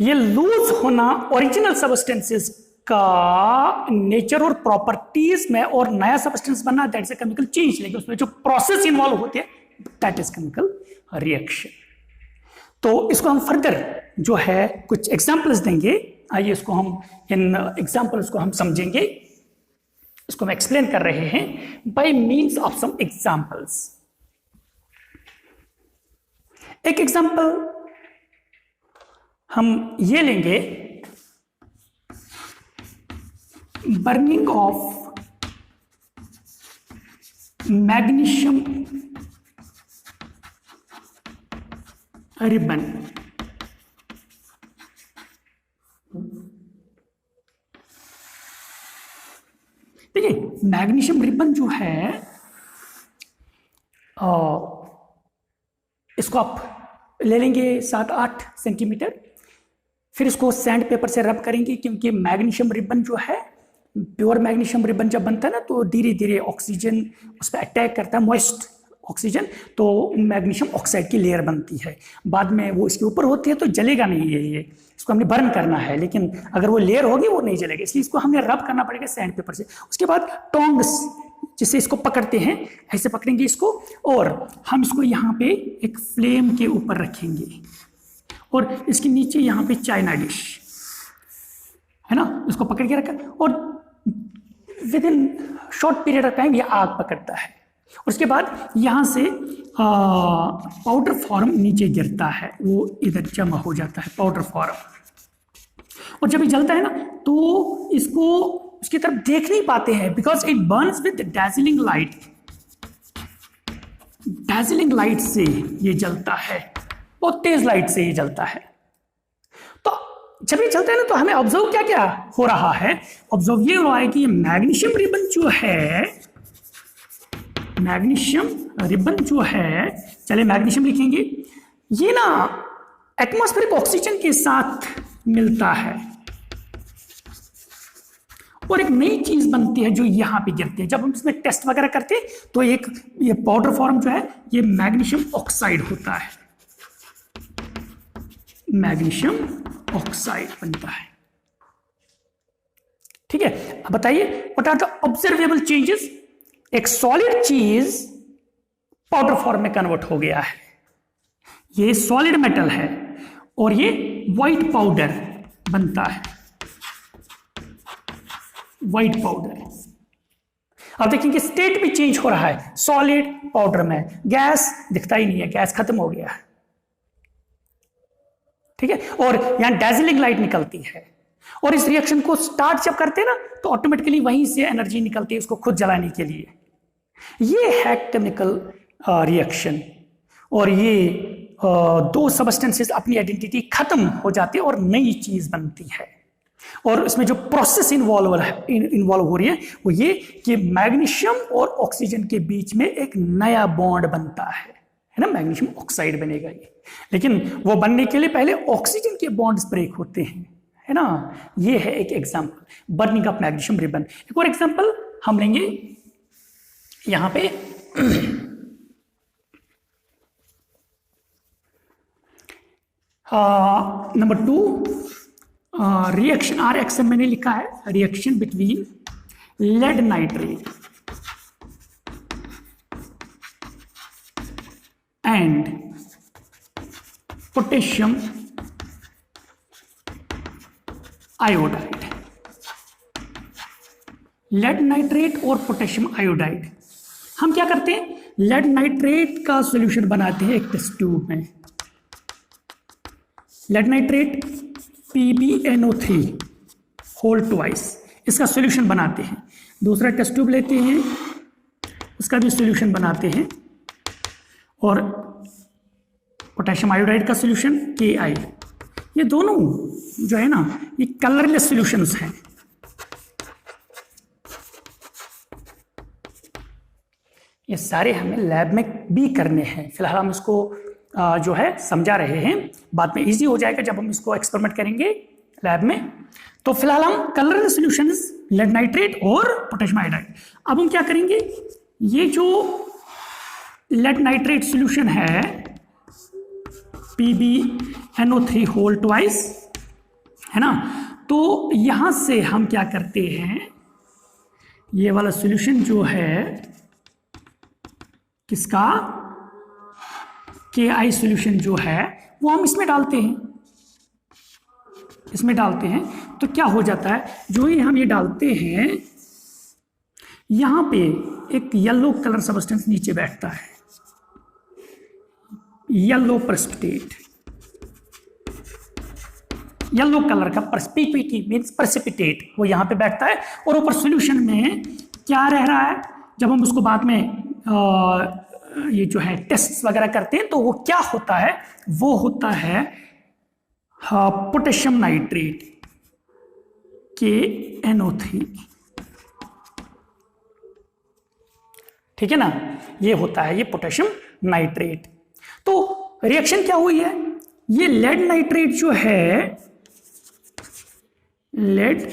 A: ये लूज होना ओरिजिनल सब्सटेंसेस का नेचर और प्रॉपर्टीज में और नया सब्सटेंस बनना, that is a chemical change, लेकिन उसमें जो प्रोसेस इन्वॉल्व होते हैं दैट इज केमिकल रिएक्शन। तो इसको हम फर्दर जो है कुछ एग्जांपल्स देंगे। आइए इसको हम इन एग्जांपल्स को हम समझेंगे। इसको हम एक्सप्लेन कर रहे हैं by means of some examples. एक एग्जांपल हम ये लेंगे, बर्निंग ऑफ मैग्नीशियम रिबन। देखिए मैग्नीशियम रिबन जो है इसको आप ले लेंगे 7-8 सेंटीमीटर, फिर इसको सैंड पेपर से रब करेंगे, क्योंकि मैग्नीशियम रिबन जो है, प्योर मैग्नीशियम रिबन जब बनता है ना तो धीरे धीरे ऑक्सीजन उस पर अटैक करता है, मॉइस्ट ऑक्सीजन, तो मैग्नीशियम ऑक्साइड की लेयर बनती है। बाद में वो इसके ऊपर होती है तो जलेगा नहीं ये इसको हमने बर्न करना है, लेकिन अगर वो लेयर होगी वो नहीं जलेगा, इसलिए इसको हमें रब करना पड़ेगा सैंड पेपर से। उसके बाद टोंग्स जिससे इसको पकड़ते हैं, ऐसे पकड़ेंगे इसको और हम इसको यहाँ पे एक फ्लेम के ऊपर रखेंगे और इसके नीचे यहाँ पे चाइना डिश है ना, इसको पकड़ के रखा और with in short period of time ये आग पकड़ता है। उसके बाद यहाँ से पाउडर फॉर्म नीचे गिरता है, वो इधर जमा हो जाता है पाउडर फॉर्म, और जब ये जलता है ना तो इसको उसकी तरफ देख नहीं पाते हैं, because it Burns with dazzling light. Dazzling light से ये जलता है, बहुत तेज लाइट से ये जलता है। तो जब ये जलता है ना तो हमें ऑब्जर्व क्या क्या हो रहा है, ऑब्जर्व ये हो रहा है कि ये मैग्नीशियम रिबन जो है, मैग्नीशियम रिबन जो है, चले मैग्नीशियम लिखेंगे, ये ना एटमॉस्फेरिक ऑक्सीजन के साथ मिलता है और एक नई चीज बनती है जो यहां पे गिरती है। जब हम इसमें टेस्ट वगैरह करते हैं तो एक ये पाउडर फॉर्म जो है ये मैग्नीशियम ऑक्साइड होता है, मैग्नीशियम ऑक्साइड बनता है। ठीक है, अब बताइए what are the observable changes. एक सॉलिड चीज पाउडर फॉर्म में कन्वर्ट हो गया है, ये सॉलिड मेटल है और ये व्हाइट पाउडर बनता है, व्हाइट पाउडर। अब देखेंगे स्टेट भी चेंज हो रहा है, सॉलिड पाउडर में गैस दिखता ही नहीं है, गैस खत्म हो गया है। ठीक है, और यहां डैजलिंग लाइट निकलती है और इस रिएक्शन को स्टार्ट जब करते हैं ना तो ऑटोमेटिकली वहीं से एनर्जी निकलती है उसको खुद जलाने के लिए। ये है केमिकल रिएक्शन, और ये दो सबस्टेंसेस अपनी आइडेंटिटी खत्म हो जाती है और नई चीज बनती है। और इसमें जो प्रोसेस इन्वॉल्व हो रही है वो ये कि मैग्नीशियम और ऑक्सीजन के बीच में एक नया बॉन्ड बनता है ना, मैग्नीशियम ऑक्साइड बनेगा ये। लेकिन वो बनने के लिए पहले ऑक्सीजन के बॉन्ड्स ब्रेक होते हैं, है ना। ये है एक example burning of magnesium ribbon. एक और एग्जांपल हम लेंगे यहां पे नंबर 2 रिएक्शन RX मैंने लिखा है, reaction between lead nitrate and potassium iodide. Lead nitrate और पोटेशियम आयोडाइड, हम क्या करते हैं, लेड नाइट्रेट का सॉल्यूशन बनाते हैं एक टेस्ट ट्यूब में, lead nitrate PbNO3 whole twice, इसका सॉल्यूशन बनाते हैं। दूसरा टेस्ट ट्यूब लेते हैं, उसका भी सॉल्यूशन बनाते हैं, और पोटेशियम आयोडाइड का सॉल्यूशन Ki। ये दोनों जो है ना, ये कलरलेस सॉल्यूशंस हैं। ये सारे हमें लैब में भी करने हैं। फिलहाल हम इसको जो है समझा रहे हैं, बाद में इजी हो जाएगा जब हम इसको एक्सपेरिमेंट करेंगे लैब में। तो फिलहाल हम कलरलेस सॉल्यूशंस लेड नाइट्रेट और पोटेशियम आयोडाइड। अब हम क्या करेंगे, ये जो लेड नाइट्रेट सॉल्यूशन है PbNO3 होल ट्वाइस, है ना, तो यहां से हम क्या करते हैं, ये वाला सॉल्यूशन जो है किसका, Ki सॉल्यूशन जो है वो हम इसमें डालते हैं, इसमें डालते हैं। तो क्या हो जाता है, जो ही हम ये डालते हैं, यहां पे एक येलो कलर सब्सटेंस नीचे बैठता है, येलो प्रेसिपिटेट, येलो कलर का प्रेसिपिटी मींस प्रेसिपिटेट, वो यहां पे बैठता है। और ऊपर सॉल्यूशन में क्या रह रहा है, जब हम उसको बाद में ये जो है टेस्ट वगैरह करते हैं, तो वो क्या होता है, वो होता है पोटेशियम नाइट्रेट KNO3, ठीक है ना, ये होता है, ये पोटेशियम नाइट्रेट। तो रिएक्शन क्या हुई है, ये लेड नाइट्रेट जो है, लेड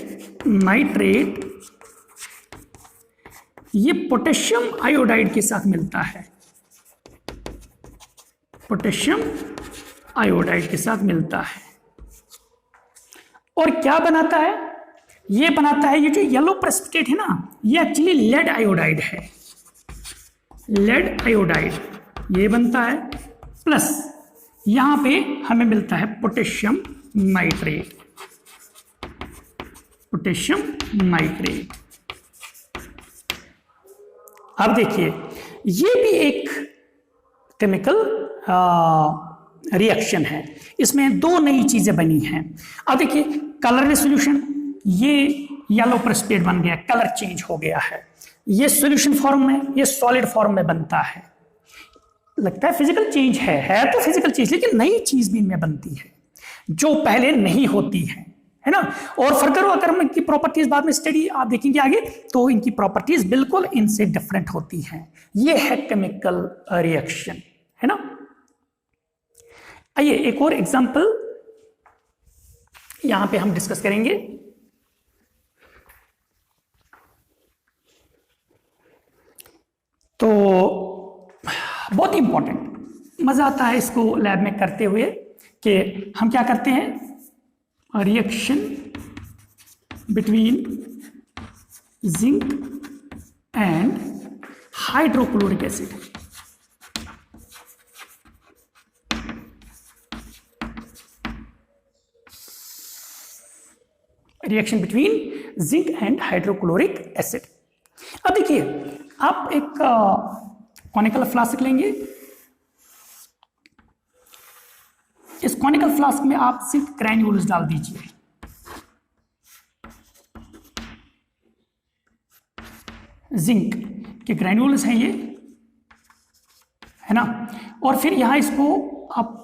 A: नाइट्रेट ये पोटेशियम आयोडाइड के साथ मिलता है, पोटेशियम आयोडाइड के साथ मिलता है, और क्या बनाता है, ये बनाता है, ये जो येलो प्रेसिपिटेट है ना, ये एक्चुअली लेड आयोडाइड है, लेड आयोडाइड ये बनता है, प्लस यहां पे हमें मिलता है पोटेशियम नाइट्रेट, पोटेशियम नाइट्रेट। अब देखिए, ये भी एक केमिकल रिएक्शन है, इसमें दो नई चीजें बनी हैं। अब देखिए, कलरलेस सॉल्यूशन, ये येलो प्रेसिपिटेट बन गया, कलर चेंज हो गया है, ये सॉल्यूशन फॉर्म में, ये सॉलिड फॉर्म में बनता है। लगता है फिजिकल चेंज है तो फिजिकल चेंज, लेकिन नई चीज भी इनमें बनती है जो पहले नहीं होती है ना। और फर्दर अगर हम इनकी प्रॉपर्टीज बाद में स्टडी आप देखेंगे आगे, तो इनकी प्रॉपर्टीज बिल्कुल इनसे डिफरेंट होती हैं। ये है केमिकल रिएक्शन, है ना। आइए एक और एग्जांपल यहां पे हम डिस्कस करेंगे। तो बहुत इंपॉर्टेंट, मजा आता है इसको लैब में करते हुए, कि हम क्या करते हैं, reaction between zinc and hydrochloric acid. Reaction between zinc and hydrochloric acid. अब देखिए, आप एक कॉनिकल फ्लास्क लेंगे, इस कॉनिकल फ्लास्क में आप सिर्फ ग्रैन्यूल्स डाल दीजिए, जिंक के ग्रैन्यूल्स हैं ये, है ना। और फिर यहां इसको आप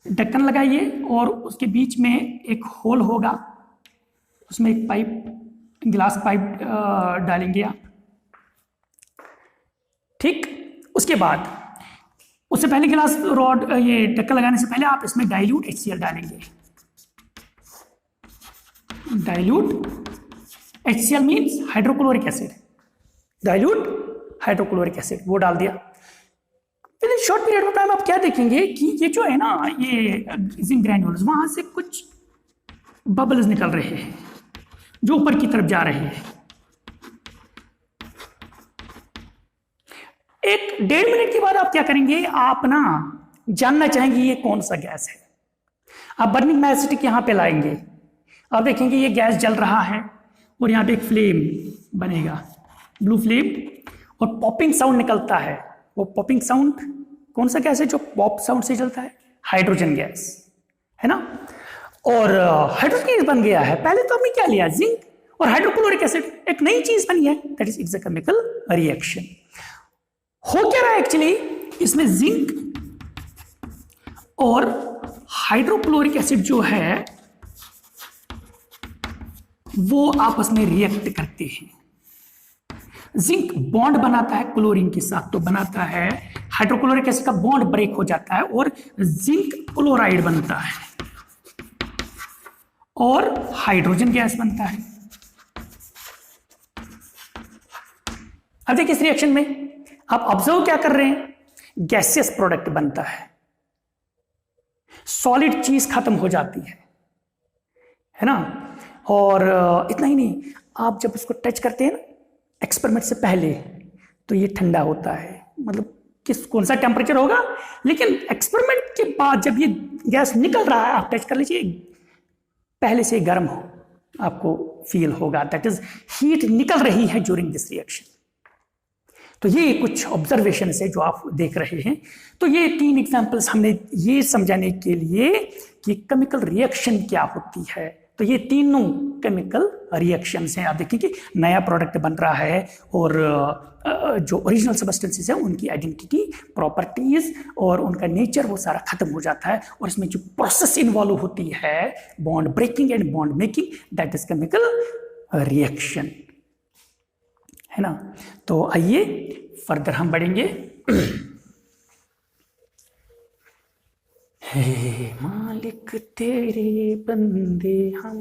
A: ढक्कन लगाइए, और उसके बीच में एक होल होगा, उसमें एक पाइप, ग्लास पाइप डालेंगे आप, ठीक। उसके बाद उससे पहले गिलास रॉड, ये ढक्कन लगाने से पहले आप इसमें डाइल्यूट HCl डालेंगे। Dilute HCl means hydrochloric acid, dilute hydrochloric acid, वो डाल दिया। With in short period of time आप क्या देखेंगे कि ये जो है ना, ये जिंक ग्रैन्यूल्स, वहां से कुछ बबल्स निकल रहे हैं जो ऊपर की तरफ जा रहे हैं। 1-1.5 मिनट के बाद आप क्या करेंगे, आप ना जानना चाहेंगे ये कौन सा गैस है। आप बर्निंग मैसेटिक यहां पे लाएंगे, आप देखेंगे ये गैस जल रहा है, और यहां पे एक फ्लेम बनेगा, ब्लू फ्लेम, और पॉपिंग साउंड निकलता है। वो पॉपिंग साउंड कौन सा गैस है जो पॉप साउंड से चलता है, हाइड्रोजन गैस, है ना। और हाइड्रोजन बन गया है, पहले तो हमने क्या लिया, जिंक और हाइड्रोक्लोरिक एसिड, एक नई चीज बनी है, that is it's a chemical reaction. हो क्या रहा है एक्चुअली, इसमें जिंक और हाइड्रोक्लोरिक एसिड जो है वो आपस में रिएक्ट करते हैं। जिंक बॉन्ड बनाता है क्लोरीन के साथ, तो बनाता है हाइड्रोक्लोरिक एसिड का बॉन्ड ब्रेक हो जाता है और जिंक क्लोराइड बनता है और हाइड्रोजन गैस बनता है। अब देखिए इस रिएक्शन में आप ऑब्जर्व क्या कर रहे हैं, गैसियस प्रोडक्ट बनता है, सॉलिड चीज खत्म हो जाती है ना। और इतना ही नहीं, आप जब उसको टच करते हैं ना एक्सपेरिमेंट से पहले, तो ये ठंडा होता है, मतलब कौन सा टेम्परेचर होगा, लेकिन एक्सपेरिमेंट के बाद जब ये गैस निकल रहा है, आप टच कर लीजिए, पहले से गर्म हो, आपको फील होगा, दैट इज हीट निकल रही है ड्यूरिंग दिस रिएक्शन। तो ये कुछ ऑब्जर्वेशन है जो आप देख रहे हैं। तो ये 3 एग्जांपल्स हमने ये समझाने के लिए कि केमिकल रिएक्शन क्या होती है। तो ये तीनों केमिकल रिएक्शंस हैं। आप देखिए कि नया प्रोडक्ट बन रहा है और जो ओरिजिनल सब्सटेंसेस है उनकी आइडेंटिटी, प्रॉपर्टीज और उनका नेचर वो सारा खत्म हो जाता है, और इसमें जो प्रोसेस इन्वॉल्व होती है, bond breaking and bond making, that is chemical reaction, है ना। तो आइए फर्दर हम बढ़ेंगे। हे मालिक तेरे बंदे हम,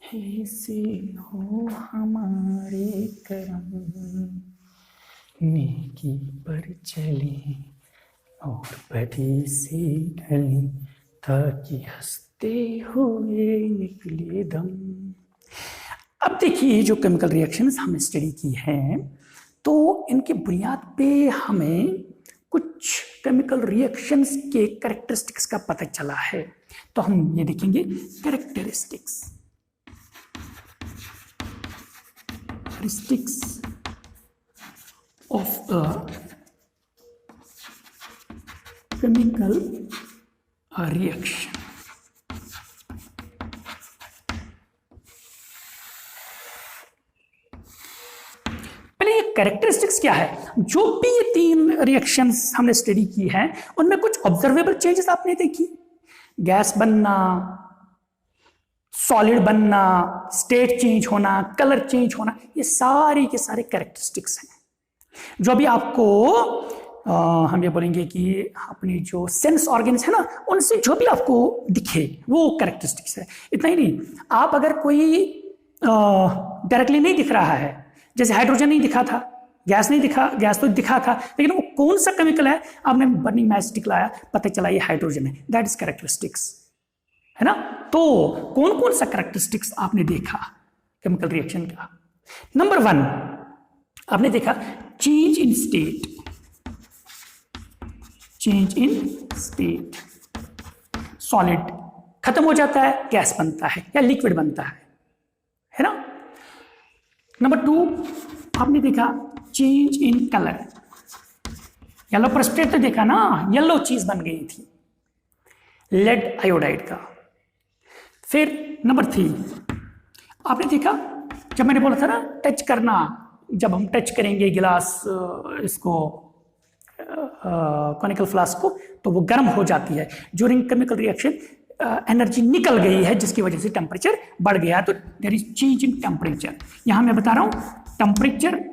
A: ऐसे हो हमारे करम, नेकी पर चले और बदी से ढले, ताकि हंसते हुए निकले दम। अब देखिए जो केमिकल रिएक्शंस हमने स्टडी की हैं, तो इनके बुनियाद पे हमें कुछ केमिकल रिएक्शंस के कैरेक्टरिस्टिक्स का पता चला है। तो हम ये देखेंगे characteristics of a chemical reaction. Characteristics क्या है, जो भी ये 3 रिएक्शंस हमने स्टडी की हैं उनमें कुछ ऑब्जर्वेबल चेंजेस आपने देखी, गैस बनना, सॉलिड बनना, स्टेट चेंज होना, कलर चेंज होना, ये सारे के सारे कैरेक्टरिस्टिक्स हैं। जो भी आपको हम ये बोलेंगे कि अपनी जो सेंस ऑर्गन्स है ना, उनसे जो भी आपको दिखे वो कैरेक्टरिस्टिक्स है। इतना ही नहीं, आप अगर कोई डायरेक्टली नहीं दिख रहा है, जैसे हाइड्रोजन नहीं दिखा था, गैस नहीं दिखा, गैस तो दिखा था, लेकिन वो कौन सा केमिकल है, आपने बर्निंग मैच स्टिक लाया, पता चला ये हाइड्रोजन है, दैट इज कैरेक्टरिस्टिक्स, है ना। तो कौन कौन सा कैरेक्टरिस्टिक्स आपने देखा केमिकल रिएक्शन का। नंबर 1 आपने देखा change in state, change in state, solid खत्म हो जाता है, गैस बनता है या लिक्विड बनता है ना। नंबर 2 आपने देखा change in colour, yellow precipitate तो देखा ना, येलो चीज बन गई थी लेड आयोडाइड का। फिर नंबर 3 आपने देखा, जब मैंने बोला था ना टच करना, जब हम टच करेंगे गिलास इसको कॉनिकल फ्लास्क को, तो वो गर्म हो जाती है। ड्यूरिंग केमिकल रिएक्शन एनर्जी निकल गई है, जिसकी वजह से टेम्परेचर बढ़ गया, तो there is change in temperature. यहां मैं बता रहा हूं टेम्परेचर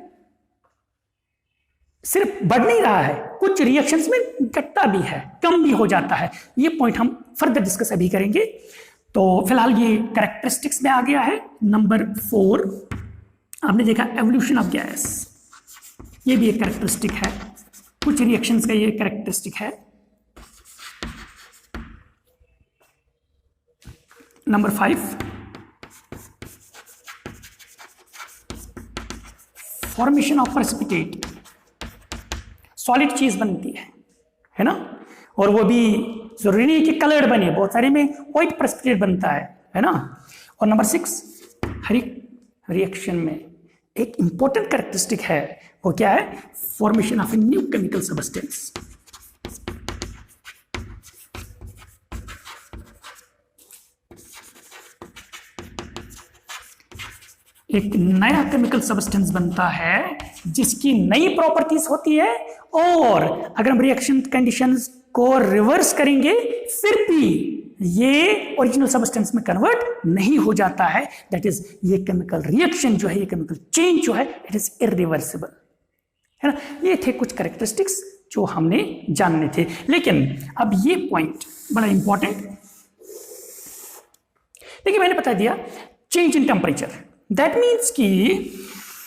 A: सिर्फ बढ़ नहीं रहा है, कुछ रिएक्शंस में घटता भी है, कम भी हो जाता है। ये पॉइंट हम फर्दर डिस्कस अभी करेंगे। तो फिलहाल ये कैरेक्टरिस्टिक्स में आ गया है। नंबर 4 आपने देखा एवोल्यूशन ऑफ गैस, ये भी एक कैरेक्टरिस्टिक है, कुछ रिएक्शंस का ये कैरेक्टरिस्टिक है। Number 5 formation of precipitate, solid चीज बनती है ना, और वो भी जरूरी नहीं कि कलर्ड बने, बहुत सारे में व्हाइट प्रेसिपिटेट बनता है ना। और नंबर 6 हर एक रिएक्शन में एक इंपॉर्टेंट कैरेक्टरिस्टिक है, वो क्या है, formation of a new chemical substance. एक नया केमिकल सब्सटेंस बनता है जिसकी नई प्रॉपर्टीज होती है, और अगर हम रिएक्शन कंडीशंस को रिवर्स करेंगे फिर भी ये ओरिजिनल सब्सटेंस में कन्वर्ट नहीं हो जाता है। दैट इज ये केमिकल रिएक्शन जो है, ये केमिकल चेंज जो है, इट इज इरिवर्सिबल, है ना। ये थे कुछ कैरेक्टरिस्टिक्स जो हमने जानने थे। लेकिन अब ये पॉइंट बड़ा इंपॉर्टेंट, देखिए मैंने बता दिया change in temperature, that means कि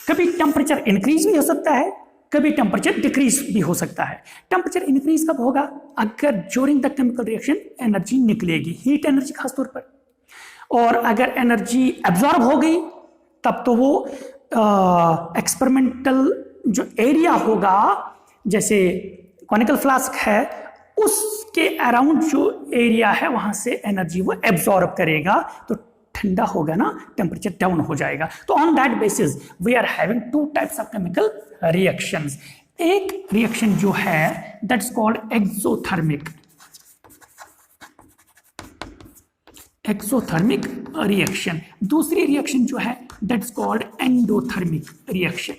A: कभी टेम्परेचर इंक्रीज भी हो सकता है, कभी टेम्परेचर डिक्रीज भी हो सकता है। टेम्परेचर इंक्रीज कब होगा? अगर during the chemical reaction energy निकलेगी, हीट एनर्जी खासतौर पर, और अगर एनर्जी एब्जॉर्ब हो गई तब तो वो एक्सपेरिमेंटल जो एरिया होगा, जैसे कॉनिकल फ्लास्क है उसके अराउंड जो एरिया है वहां से एनर्जी वो एब्जॉर्ब करेगा, तो ठंडा होगा ना, टेम्परेचर डाउन हो जाएगा। तो on that basis we are having two types of chemical reactions. एक रिएक्शन जो है that's called exothermic, exothermic reaction. दूसरी रिएक्शन जो है दैट्स कॉल्ड एंडोथर्मिक रिएक्शन।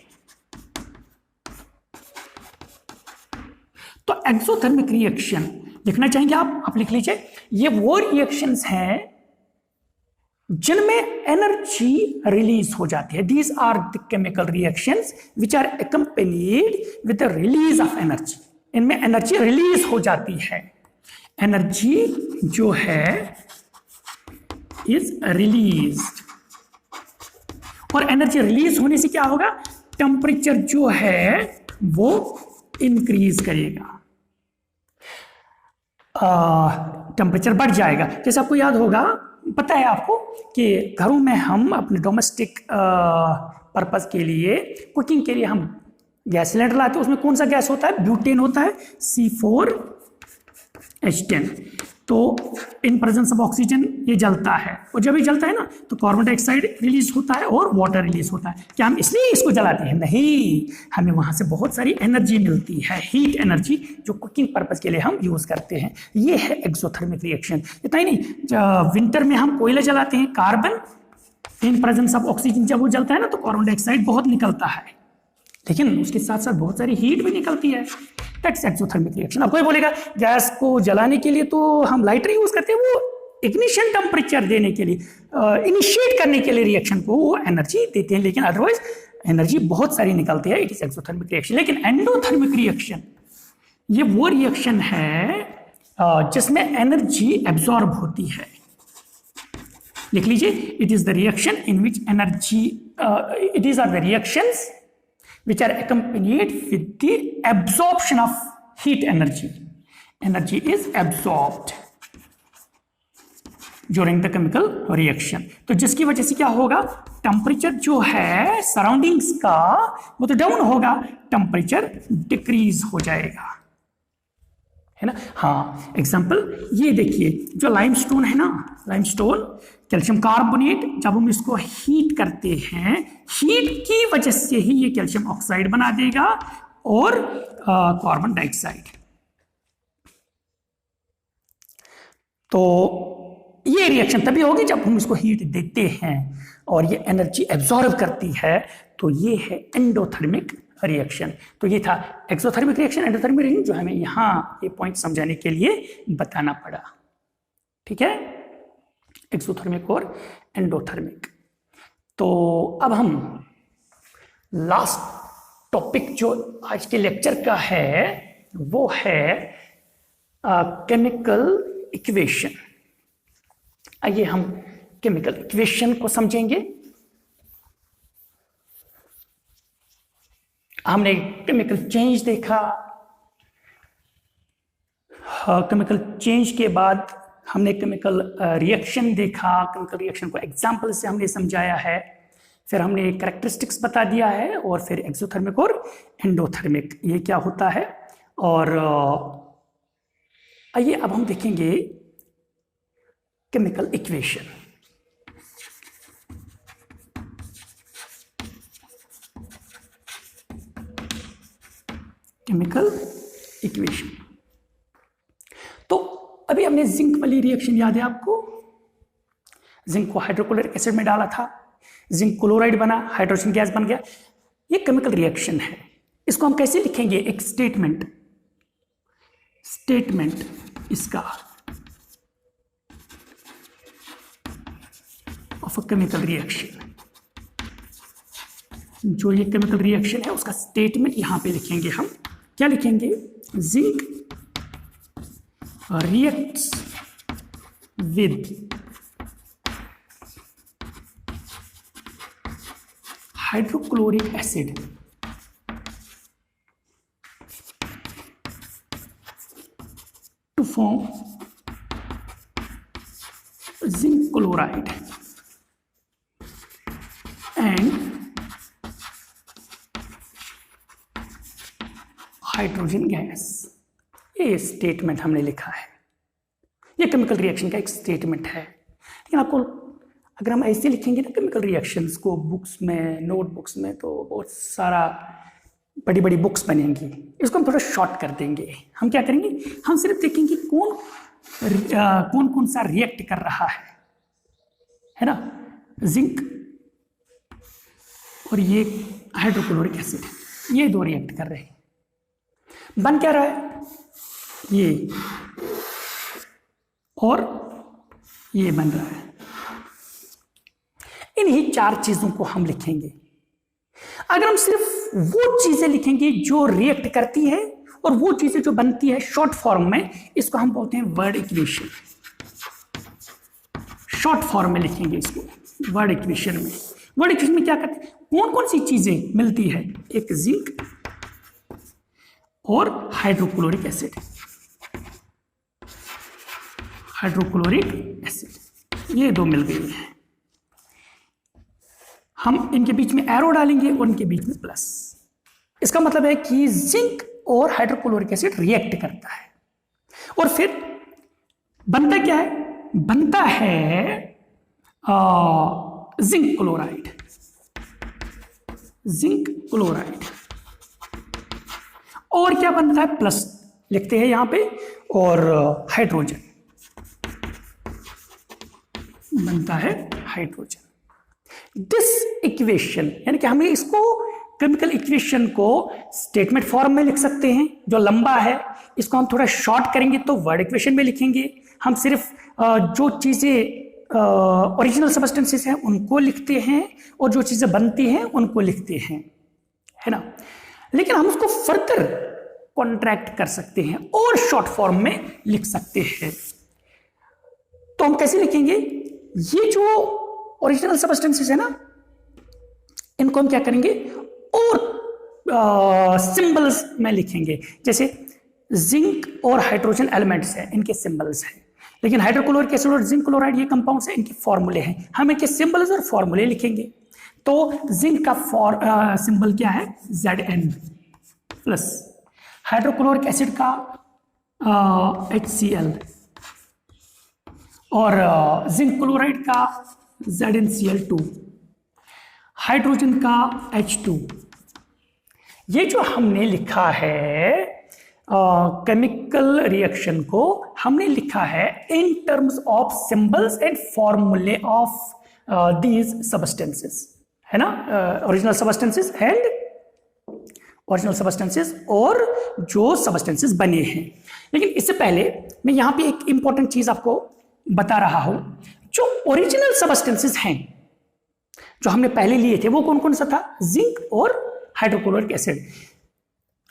A: तो एक्सोथर्मिक रिएक्शन लिखना चाहेंगे आप लिख लीजिए। ये वो रिएक्शंस हैं जिनमें एनर्जी रिलीज हो जाती है। These are the chemical reactions which are accompanied with the release of energy. इनमें एनर्जी रिलीज हो जाती है। एनर्जी जो है इज रिलीज्ड, और एनर्जी रिलीज होने से क्या होगा? टेम्परेचर जो है वो इंक्रीज करेगा, टेम्परेचर बढ़ जाएगा। जैसे आपको याद होगा, पता है आपको कि घरों में हम अपने डोमेस्टिक पर्पस के लिए, कुकिंग के लिए हम गैस सिलेंडर लाते हैं, उसमें कौन सा गैस होता है? ब्यूटेन होता है, C4H10। तो इन प्रेजेंस ऑफ ऑक्सीजन ये जलता है, और जब ये जलता है ना तो कार्बन डाइऑक्साइड रिलीज होता है और वाटर रिलीज होता है। क्या हम इसलिए इसको जलाते हैं? नहीं, हमें वहां से बहुत सारी एनर्जी मिलती है, हीट एनर्जी, जो कुकिंग पर्पस के लिए हम यूज करते हैं। ये है एक्सोथर्मिक रिएक्शन। इतना ही नहीं, विंटर में हम कोयला जलाते हैं, carbon in presence of oxygen जब वो जलता है ना तो कार्बन डाइऑक्साइड बहुत निकलता है, लेकिन उसके साथ साथ बहुत सारी हीट भी निकलती है। That's exothermic reaction. अब कोई बोलेगा गैस को जलाने के लिए तो हम लाइटर यूज करते हैं, वो इग्निशन टेम्परेचर देने के लिए, इनिशिएट करने के लिए रिएक्शन को वो एनर्जी देते हैं, लेकिन अदरवाइज एनर्जी बहुत सारी निकलती है। It is exothermic reaction. लेकिन एंडोथर्मिक रिएक्शन ये वो रिएक्शन है जिसमें एनर्जी एब्जॉर्ब होती है। लिख लीजिए, it is the reaction in which energy, it is are the reactions which are accompanied with the absorption of heat energy. Energy is absorbed during the chemical reaction. तो जिसकी वजह से क्या होगा? टेम्परेचर जो है सराउंडिंग्स का वो तो डाउन होगा, टेम्परेचर डिक्रीज हो जाएगा, है ना। हाँ, एग्जाम्पल ये देखिए, जो लाइमस्टोन है ना, लाइमस्टोन कैल्शियम कार्बोनेट, जब हम इसको हीट करते हैं, हीट की वजह से ही ये कैल्शियम ऑक्साइड बना देगा और कार्बन डाइऑक्साइड। तो ये रिएक्शन तभी होगी जब हम इसको हीट देते हैं और ये एनर्जी एब्जॉर्ब करती है। तो ये है एंडोथर्मिक रिएक्शन। तो ये था एक्सोथर्मिक रिएक्शन, एंडोथर्मिक रिएक्शन, जो हमें यहाँ ये पॉइंट समझाने के लिए बताना पड़ा। ठीक है, एक्सोथर्मिक और एंडोथर्मिक। तो अब हम लास्ट टॉपिक जो आज के लेक्चर का है वो है केमिकल इक्वेशन। आइए हम केमिकल इक्वेशन को समझेंगे। हमने केमिकल चेंज देखा, केमिकल चेंज के बाद हमने केमिकल रिएक्शन देखा, केमिकल रिएक्शन को एग्जाम्पल से हमने समझाया है, फिर हमने कैरेक्टरिस्टिक्स बता दिया है, और फिर एक्सोथर्मिक और एंडोथर्मिक ये क्या होता है। और आइए अब हम देखेंगे केमिकल इक्वेशन। केमिकल इक्वेशन, तो अभी हमने जिंक वाली रिएक्शन याद है आपको? जिंक को हाइड्रोक्लोरिक एसिड में डाला था, जिंक क्लोराइड बना, हाइड्रोजन गैस बन गया। ये केमिकल रिएक्शन है। इसको हम कैसे लिखेंगे? एक स्टेटमेंट इसका ऑफ अ केमिकल रिएक्शन। जो ये केमिकल रिएक्शन है उसका स्टेटमेंट यहां पे लिखेंगे हम। क्या लिखेंगे? Zinc reacts with hydrochloric acid to form zinc chloride and hydrogen gas. ये स्टेटमेंट हमने लिखा है। ये केमिकल रिएक्शन का एक स्टेटमेंट है। लेकिन आपको अगर हम ऐसे लिखेंगे ना केमिकल रिएक्शंस को बुक्स में, नोटबुक्स में, तो बहुत सारा बड़ी बड़ी बुक्स बनेंगी। इसको हम थोड़ा शॉर्ट कर देंगे। हम क्या करेंगे? हम सिर्फ देखेंगे कौन कौन सा रिएक्ट कर रहा है ना? जिंक और ये हाइड्रोक्लोरिक एसिड, ये दो रिएक्ट कर रहे हैं। बन क्या रहा है? ये और ये बन रहा है। इन्हीं चार चीजों को हम लिखेंगे। अगर हम सिर्फ वो चीजें लिखेंगे जो रिएक्ट करती है और वो चीजें जो बनती है शॉर्ट फॉर्म में, इसको हम बोलते हैं वर्ड इक्वेशन। शॉर्ट फॉर्म में लिखेंगे इसको वर्ड इक्वेशन में। वर्ड इक्वेशन में क्या करते हैं? कौन कौन सी चीजें मिलती है? एक जिंक और हाइड्रोक्लोरिक एसिड। हाइड्रोक्लोरिक एसिड ये दो मिल गई है। हम इनके बीच में एरो डालेंगे और इनके बीच में प्लस। इसका मतलब है कि जिंक और हाइड्रोक्लोरिक एसिड रिएक्ट करता है और फिर बनता क्या है? बनता है जिंक क्लोराइड। जिंक क्लोराइड और क्या बनता है? प्लस लिखते हैं यहां पे, और हाइड्रोजन बनता है, हाइड्रोजन। दिस इक्वेशन, यानी कि हमें इसको केमिकल इक्वेशन को स्टेटमेंट फॉर्म में लिख सकते हैं जो लंबा है। इसको हम थोड़ा शॉर्ट करेंगे तो वर्ड इक्वेशन में लिखेंगे। हम सिर्फ जो चीजें ओरिजिनल सब्सटेंसेस हैं उनको लिखते हैं और जो चीजें बनती हैं उनको लिखते हैं, है ना? लेकिन हम उसको फर्दर कॉन्ट्रैक्ट कर सकते हैं और शॉर्ट फॉर्म में लिख सकते हैं। तो हम कैसे लिखेंगे? ये जो ओरिजिनल सब्सटेंसेस है ना, इनको हम क्या करेंगे? और सिंबल्स में लिखेंगे। जैसे जिंक और हाइड्रोजन एलिमेंट्स हैं, इनके सिंबल्स हैं। लेकिन हाइड्रोक्लोरिक एसिड और जिंक क्लोराइड ये कंपाउंड्स हैं, इनके फॉर्मूले हैं। हम इनके सिंबल्स और फॉर्मूले लिखेंगे। तो जिंक का सिंबल क्या है? Zn plus. हाइड्रोक्लोरिक एसिड का HCl और जिंक क्लोराइड का ZnCl2, हाइड्रोजन का H2। ये जो हमने लिखा है केमिकल रिएक्शन को हमने लिखा है in terms of symbols and फॉर्मूले ऑफ दीज सब्सटेंसेस, है ना? ओरिजिनल सब्सटेंसेस और जो सब्सटेंसेस बने हैं। लेकिन इससे पहले मैं यहां पे एक इंपॉर्टेंट चीज आपको बता रहा हूं। जो ओरिजिनल सब्सटेंसेस हैं जो हमने पहले लिए थे वो कौन कौन सा था? जिंक और हाइड्रोक्लोरिक एसिड।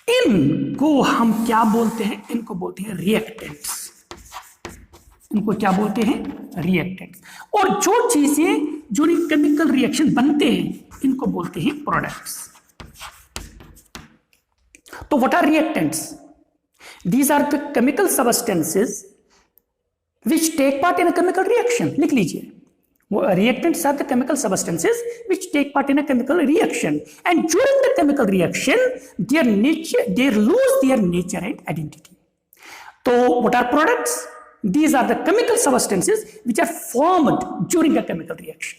A: इनको हम क्या बोलते हैं? इनको बोलते हैं रिएक्टेंट्स। इनको क्या बोलते हैं? रिएक्टेंट्स। और जो चीजें जो केमिकल रिएक्शन बनते हैं इनको बोलते हैं प्रोडक्ट्स। तो what are reactants? These are the chemical substances which take part in a chemical reaction. लिख लीजिए, reactants are the chemical substances which take part in a chemical reaction, and during the chemical reaction they lose their nature and identity. So what are products? These are the chemical substances which are formed during a chemical reaction,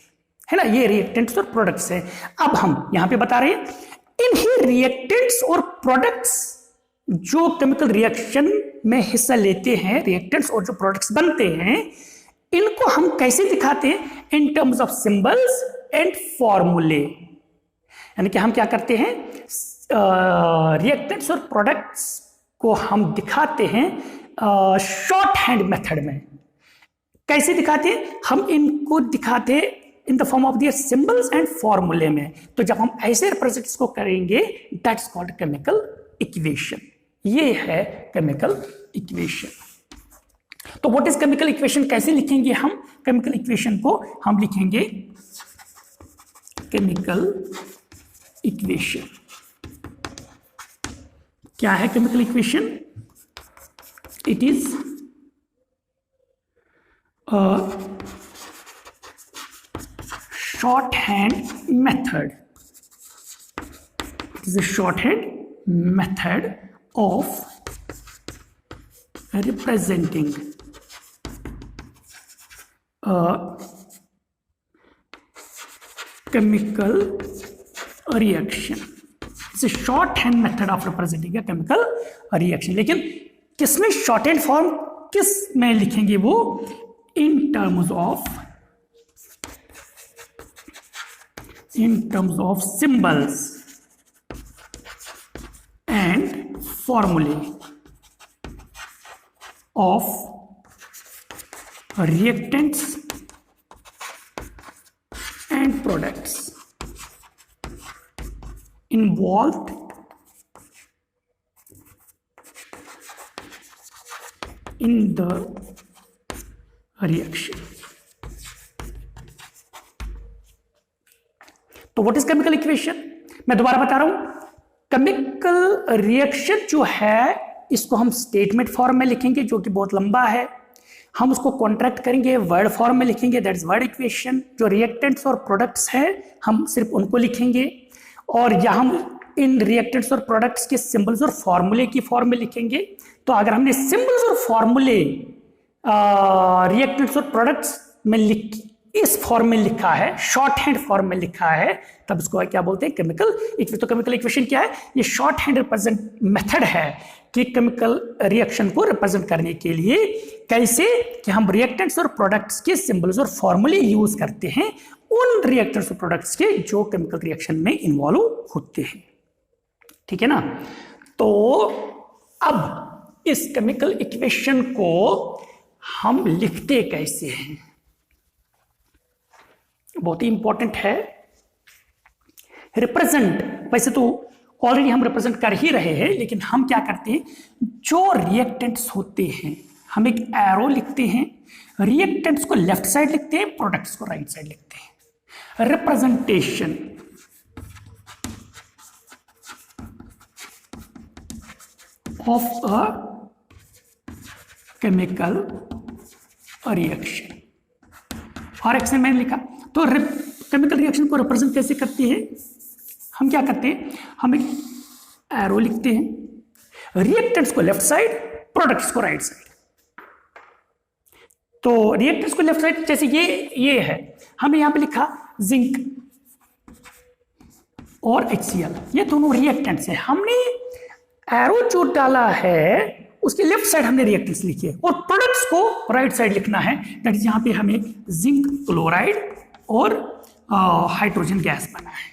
A: है ना? ये reactants और products है। अब हम यहां पे बता रहे हैं इन्हीं reactants और products जो केमिकल रिएक्शन में हिस्सा लेते हैं, रिएक्टेंट्स और जो प्रोडक्ट्स बनते हैं, इनको हम कैसे दिखाते हैं? In terms of symbols and फॉर्मूले, यानी कि हम क्या करते हैं, रिएक्टेंट्स और प्रोडक्ट्स को हम दिखाते हैं शॉर्ट हैंड मेथड में। कैसे दिखाते हैं, हम इनको दिखाते हैं in the form of their symbols and formulae में। तो जब हम ऐसे रिप्रेजेंट इसको करेंगे, दैट्स कॉल्ड केमिकल इक्वेशन। ये है केमिकल इक्वेशन। तो व्हाट इज केमिकल इक्वेशन, कैसे लिखेंगे हम केमिकल इक्वेशन को, हम लिखेंगे केमिकल इक्वेशन। क्या है chemical equation, it is shorthand method. It is a shorthand method of representing a chemical reaction. It's a shorthand method of representing a chemical reaction. लेकिन किसमें shorthand form किस में लिखेंगे वो, in terms of symbols and formulae of reactants and products involved in the reaction. तो what is chemical equation, मैं दोबारा बता रहा हूं, केमिकल रिएक्शन जो है इसको हम स्टेटमेंट फॉर्म में लिखेंगे जो कि बहुत लंबा है, हम उसको कॉन्ट्रैक्ट करेंगे वर्ड फॉर्म में लिखेंगे, दैट इज वर्ड इक्वेशन। जो रिएक्टेंट्स और प्रोडक्ट्स हैं हम सिर्फ उनको लिखेंगे, और या हम इन रिएक्टेंट्स और प्रोडक्ट्स के सिंबल्स और फॉर्मूले की फॉर्म में लिखेंगे। तो अगर हमने सिंबल्स और फॉर्मूले रिएक्टेंट्स और प्रोडक्ट्स में इस फॉर्म में लिखा है, शॉर्ट हैंड फॉर्म में लिखा है, तब इसको क्या बोलते हैं, केमिकल इक्वेशन। तो केमिकल इक्वेशन क्या है, ये शॉर्ट हैंड रिप्रेजेंट मेथड है कि केमिकल रिएक्शन को रिप्रेजेंट करने के लिए कैसे कि हम रिएक्टेंट्स और प्रोडक्ट्स के सिंबल्स और फॉर्मूले यूज करते हैं उन रिएक्टेंट्स और प्रोडक्ट्स के जो केमिकल रिएक्शन में इन्वॉल्व होते हैं। ठीक है ना। तो अब इस केमिकल इक्वेशन को हम लिखते कैसे हैं, बहुत ही इंपॉर्टेंट है। रिप्रेजेंट, वैसे तो ऑलरेडी हम रिप्रेजेंट कर ही रहे हैं, लेकिन हम क्या करते हैं, जो रिएक्टेंट्स होते हैं हम एक एरो लिखते हैं, रिएक्टेंट्स को लेफ्ट साइड लिखते हैं, प्रोडक्ट्स को राइट साइड लिखते हैं। Representation of a chemical reaction, और एक्शन मैंने लिखा। तो केमिकल रिएक्शन को रिप्रेजेंट कैसे करते हैं, हम क्या करते हैं, हम एक एरो लिखते हैं, रिएक्टेंट्स को लेफ्ट साइड, प्रोडक्ट्स को राइट साइड। तो रिएक्टेंट्स को लेफ्ट साइड, जैसे ये है, हमने यहां पे लिखा जिंक और HCl, ये दोनों रिएक्टेंट्स हैं। हमने एरो जो डाला है उसके लेफ्ट साइड हमने रिएक्टेंट्स लिखे, और प्रोडक्ट्स को राइट साइड लिखना है, दैट इज यहां पे हमें जिंक क्लोराइड और हाइड्रोजन गैस बना है।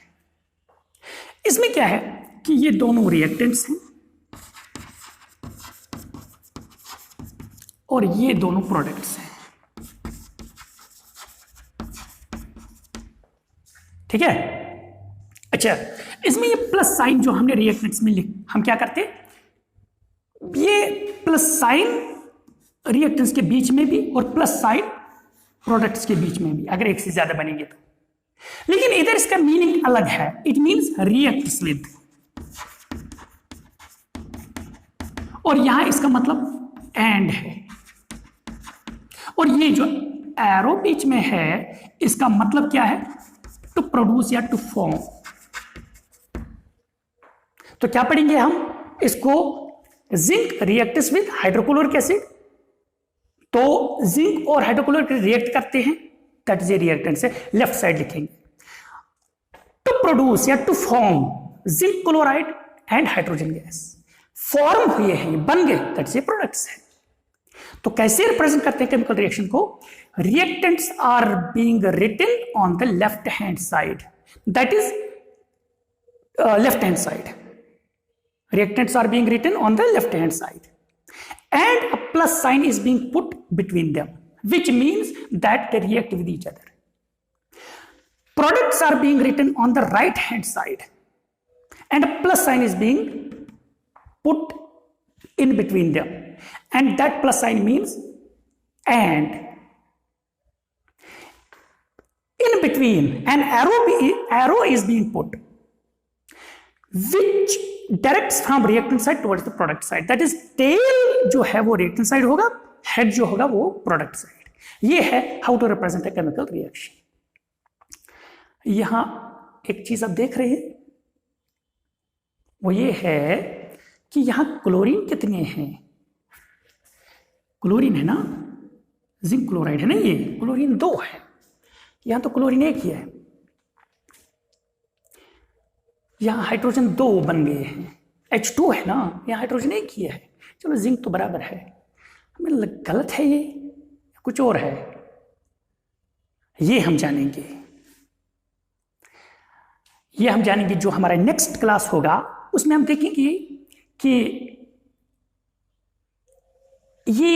A: इसमें क्या है कि ये दोनों रिएक्टेंट्स हैं और ये दोनों प्रोडक्ट्स हैं। ठीक है। अच्छा, इसमें ये प्लस साइन जो हमने रिएक्टेंट्स में हम क्या करते हैं, ये प्लस साइन रिएक्टेंट्स के बीच में भी और प्लस साइन प्रोडक्ट्स के बीच में भी, अगर एक से ज्यादा बनेंगे तो। लेकिन इधर इसका मीनिंग अलग है, इट मींस रिएक्ट्स विद, और यहां इसका मतलब एंड है, और ये जो एरो बीच में है इसका मतलब क्या है, टू प्रोड्यूस या टू फॉर्म। तो क्या पढ़ेंगे हम इसको, zinc reacts with hydrochloric acid, तो जिंक और हाइड्रोक्लोरिक रिएक्ट करते हैं, दैट इज ए रिएक्टेंट से लेफ्ट साइड लिखेंगे। टू प्रोड्यूस या to form zinc chloride and hydrogen gas, form हुए हैं, बन गए, दैट इज ए प्रोडक्ट्स है। तो कैसे रिप्रेजेंट करते हैं केमिकल रिएक्शन को? Reactants are being written on the left hand side, that is left hand side. Reactants are being written on the left hand side and a plus sign is being put between them, which means that they react with each other. Products are being written on the right hand side and a plus sign is being put in between them, and that plus sign means and. In between an arrow is being put which direct from reactant side towards the product side. That is tail जो है वो reactant side होगा, head जो होगा वो product side. ये है how to represent a chemical reaction. यहां एक चीज आप देख रहे हैं वो ये है कि यहां क्लोरीन कितने हैं? क्लोरीन है ना, जिंक क्लोराइड है ना, ये क्लोरीन 2 है, यहां तो क्लोरीन 1 ही है. यहां हाइड्रोजन 2 बन गए हैं, H2 है ना, यहां हाइड्रोजन 1 ही है. चलो जिंक तो बराबर है. हमें गलत है ये, कुछ और है, ये हम जानेंगे. ये हम जानेंगे जो हमारा नेक्स्ट क्लास होगा, उसमें हम देखेंगे कि ये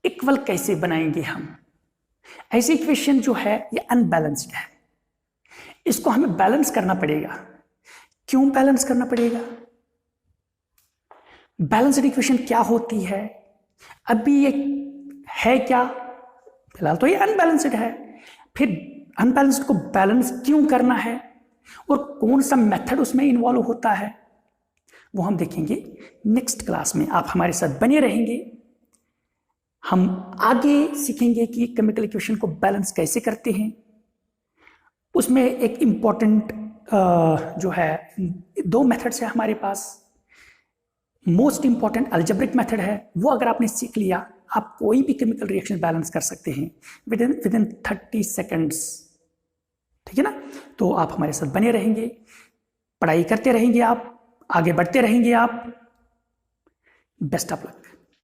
A: इक्वल कैसे बनाएंगे हम. ऐसी इक्वेशन जो है ये अनबैलेंस्ड है, इसको हमें बैलेंस करना पड़ेगा. क्यों बैलेंस करना पड़ेगा? बैलेंस्ड इक्वेशन क्या होती है? अभी ये है क्या? फिलहाल तो ये अनबैलेंस्ड है. फिर अनबैलेंस्ड को बैलेंस क्यों करना है और कौन सा मेथड उसमें इन्वॉल्व होता है, वो हम देखेंगे नेक्स्ट क्लास में. आप हमारे साथ बने रहेंगे. हम आगे सीखेंगे कि केमिकल इक्वेशन को बैलेंस कैसे करते हैं. उसमें एक इंपॉर्टेंट जो है 2 मेथड्स है हमारे पास. मोस्ट इंपॉर्टेंट अलजेब्रिक मेथड है, वो अगर आपने सीख लिया आप कोई भी केमिकल रिएक्शन बैलेंस कर सकते हैं विद इन 30 सेकेंड्स. ठीक है ना? तो आप हमारे साथ बने रहेंगे, पढ़ाई करते रहेंगे, आप आगे बढ़ते रहेंगे. आप बेस्ट ऑफ लक.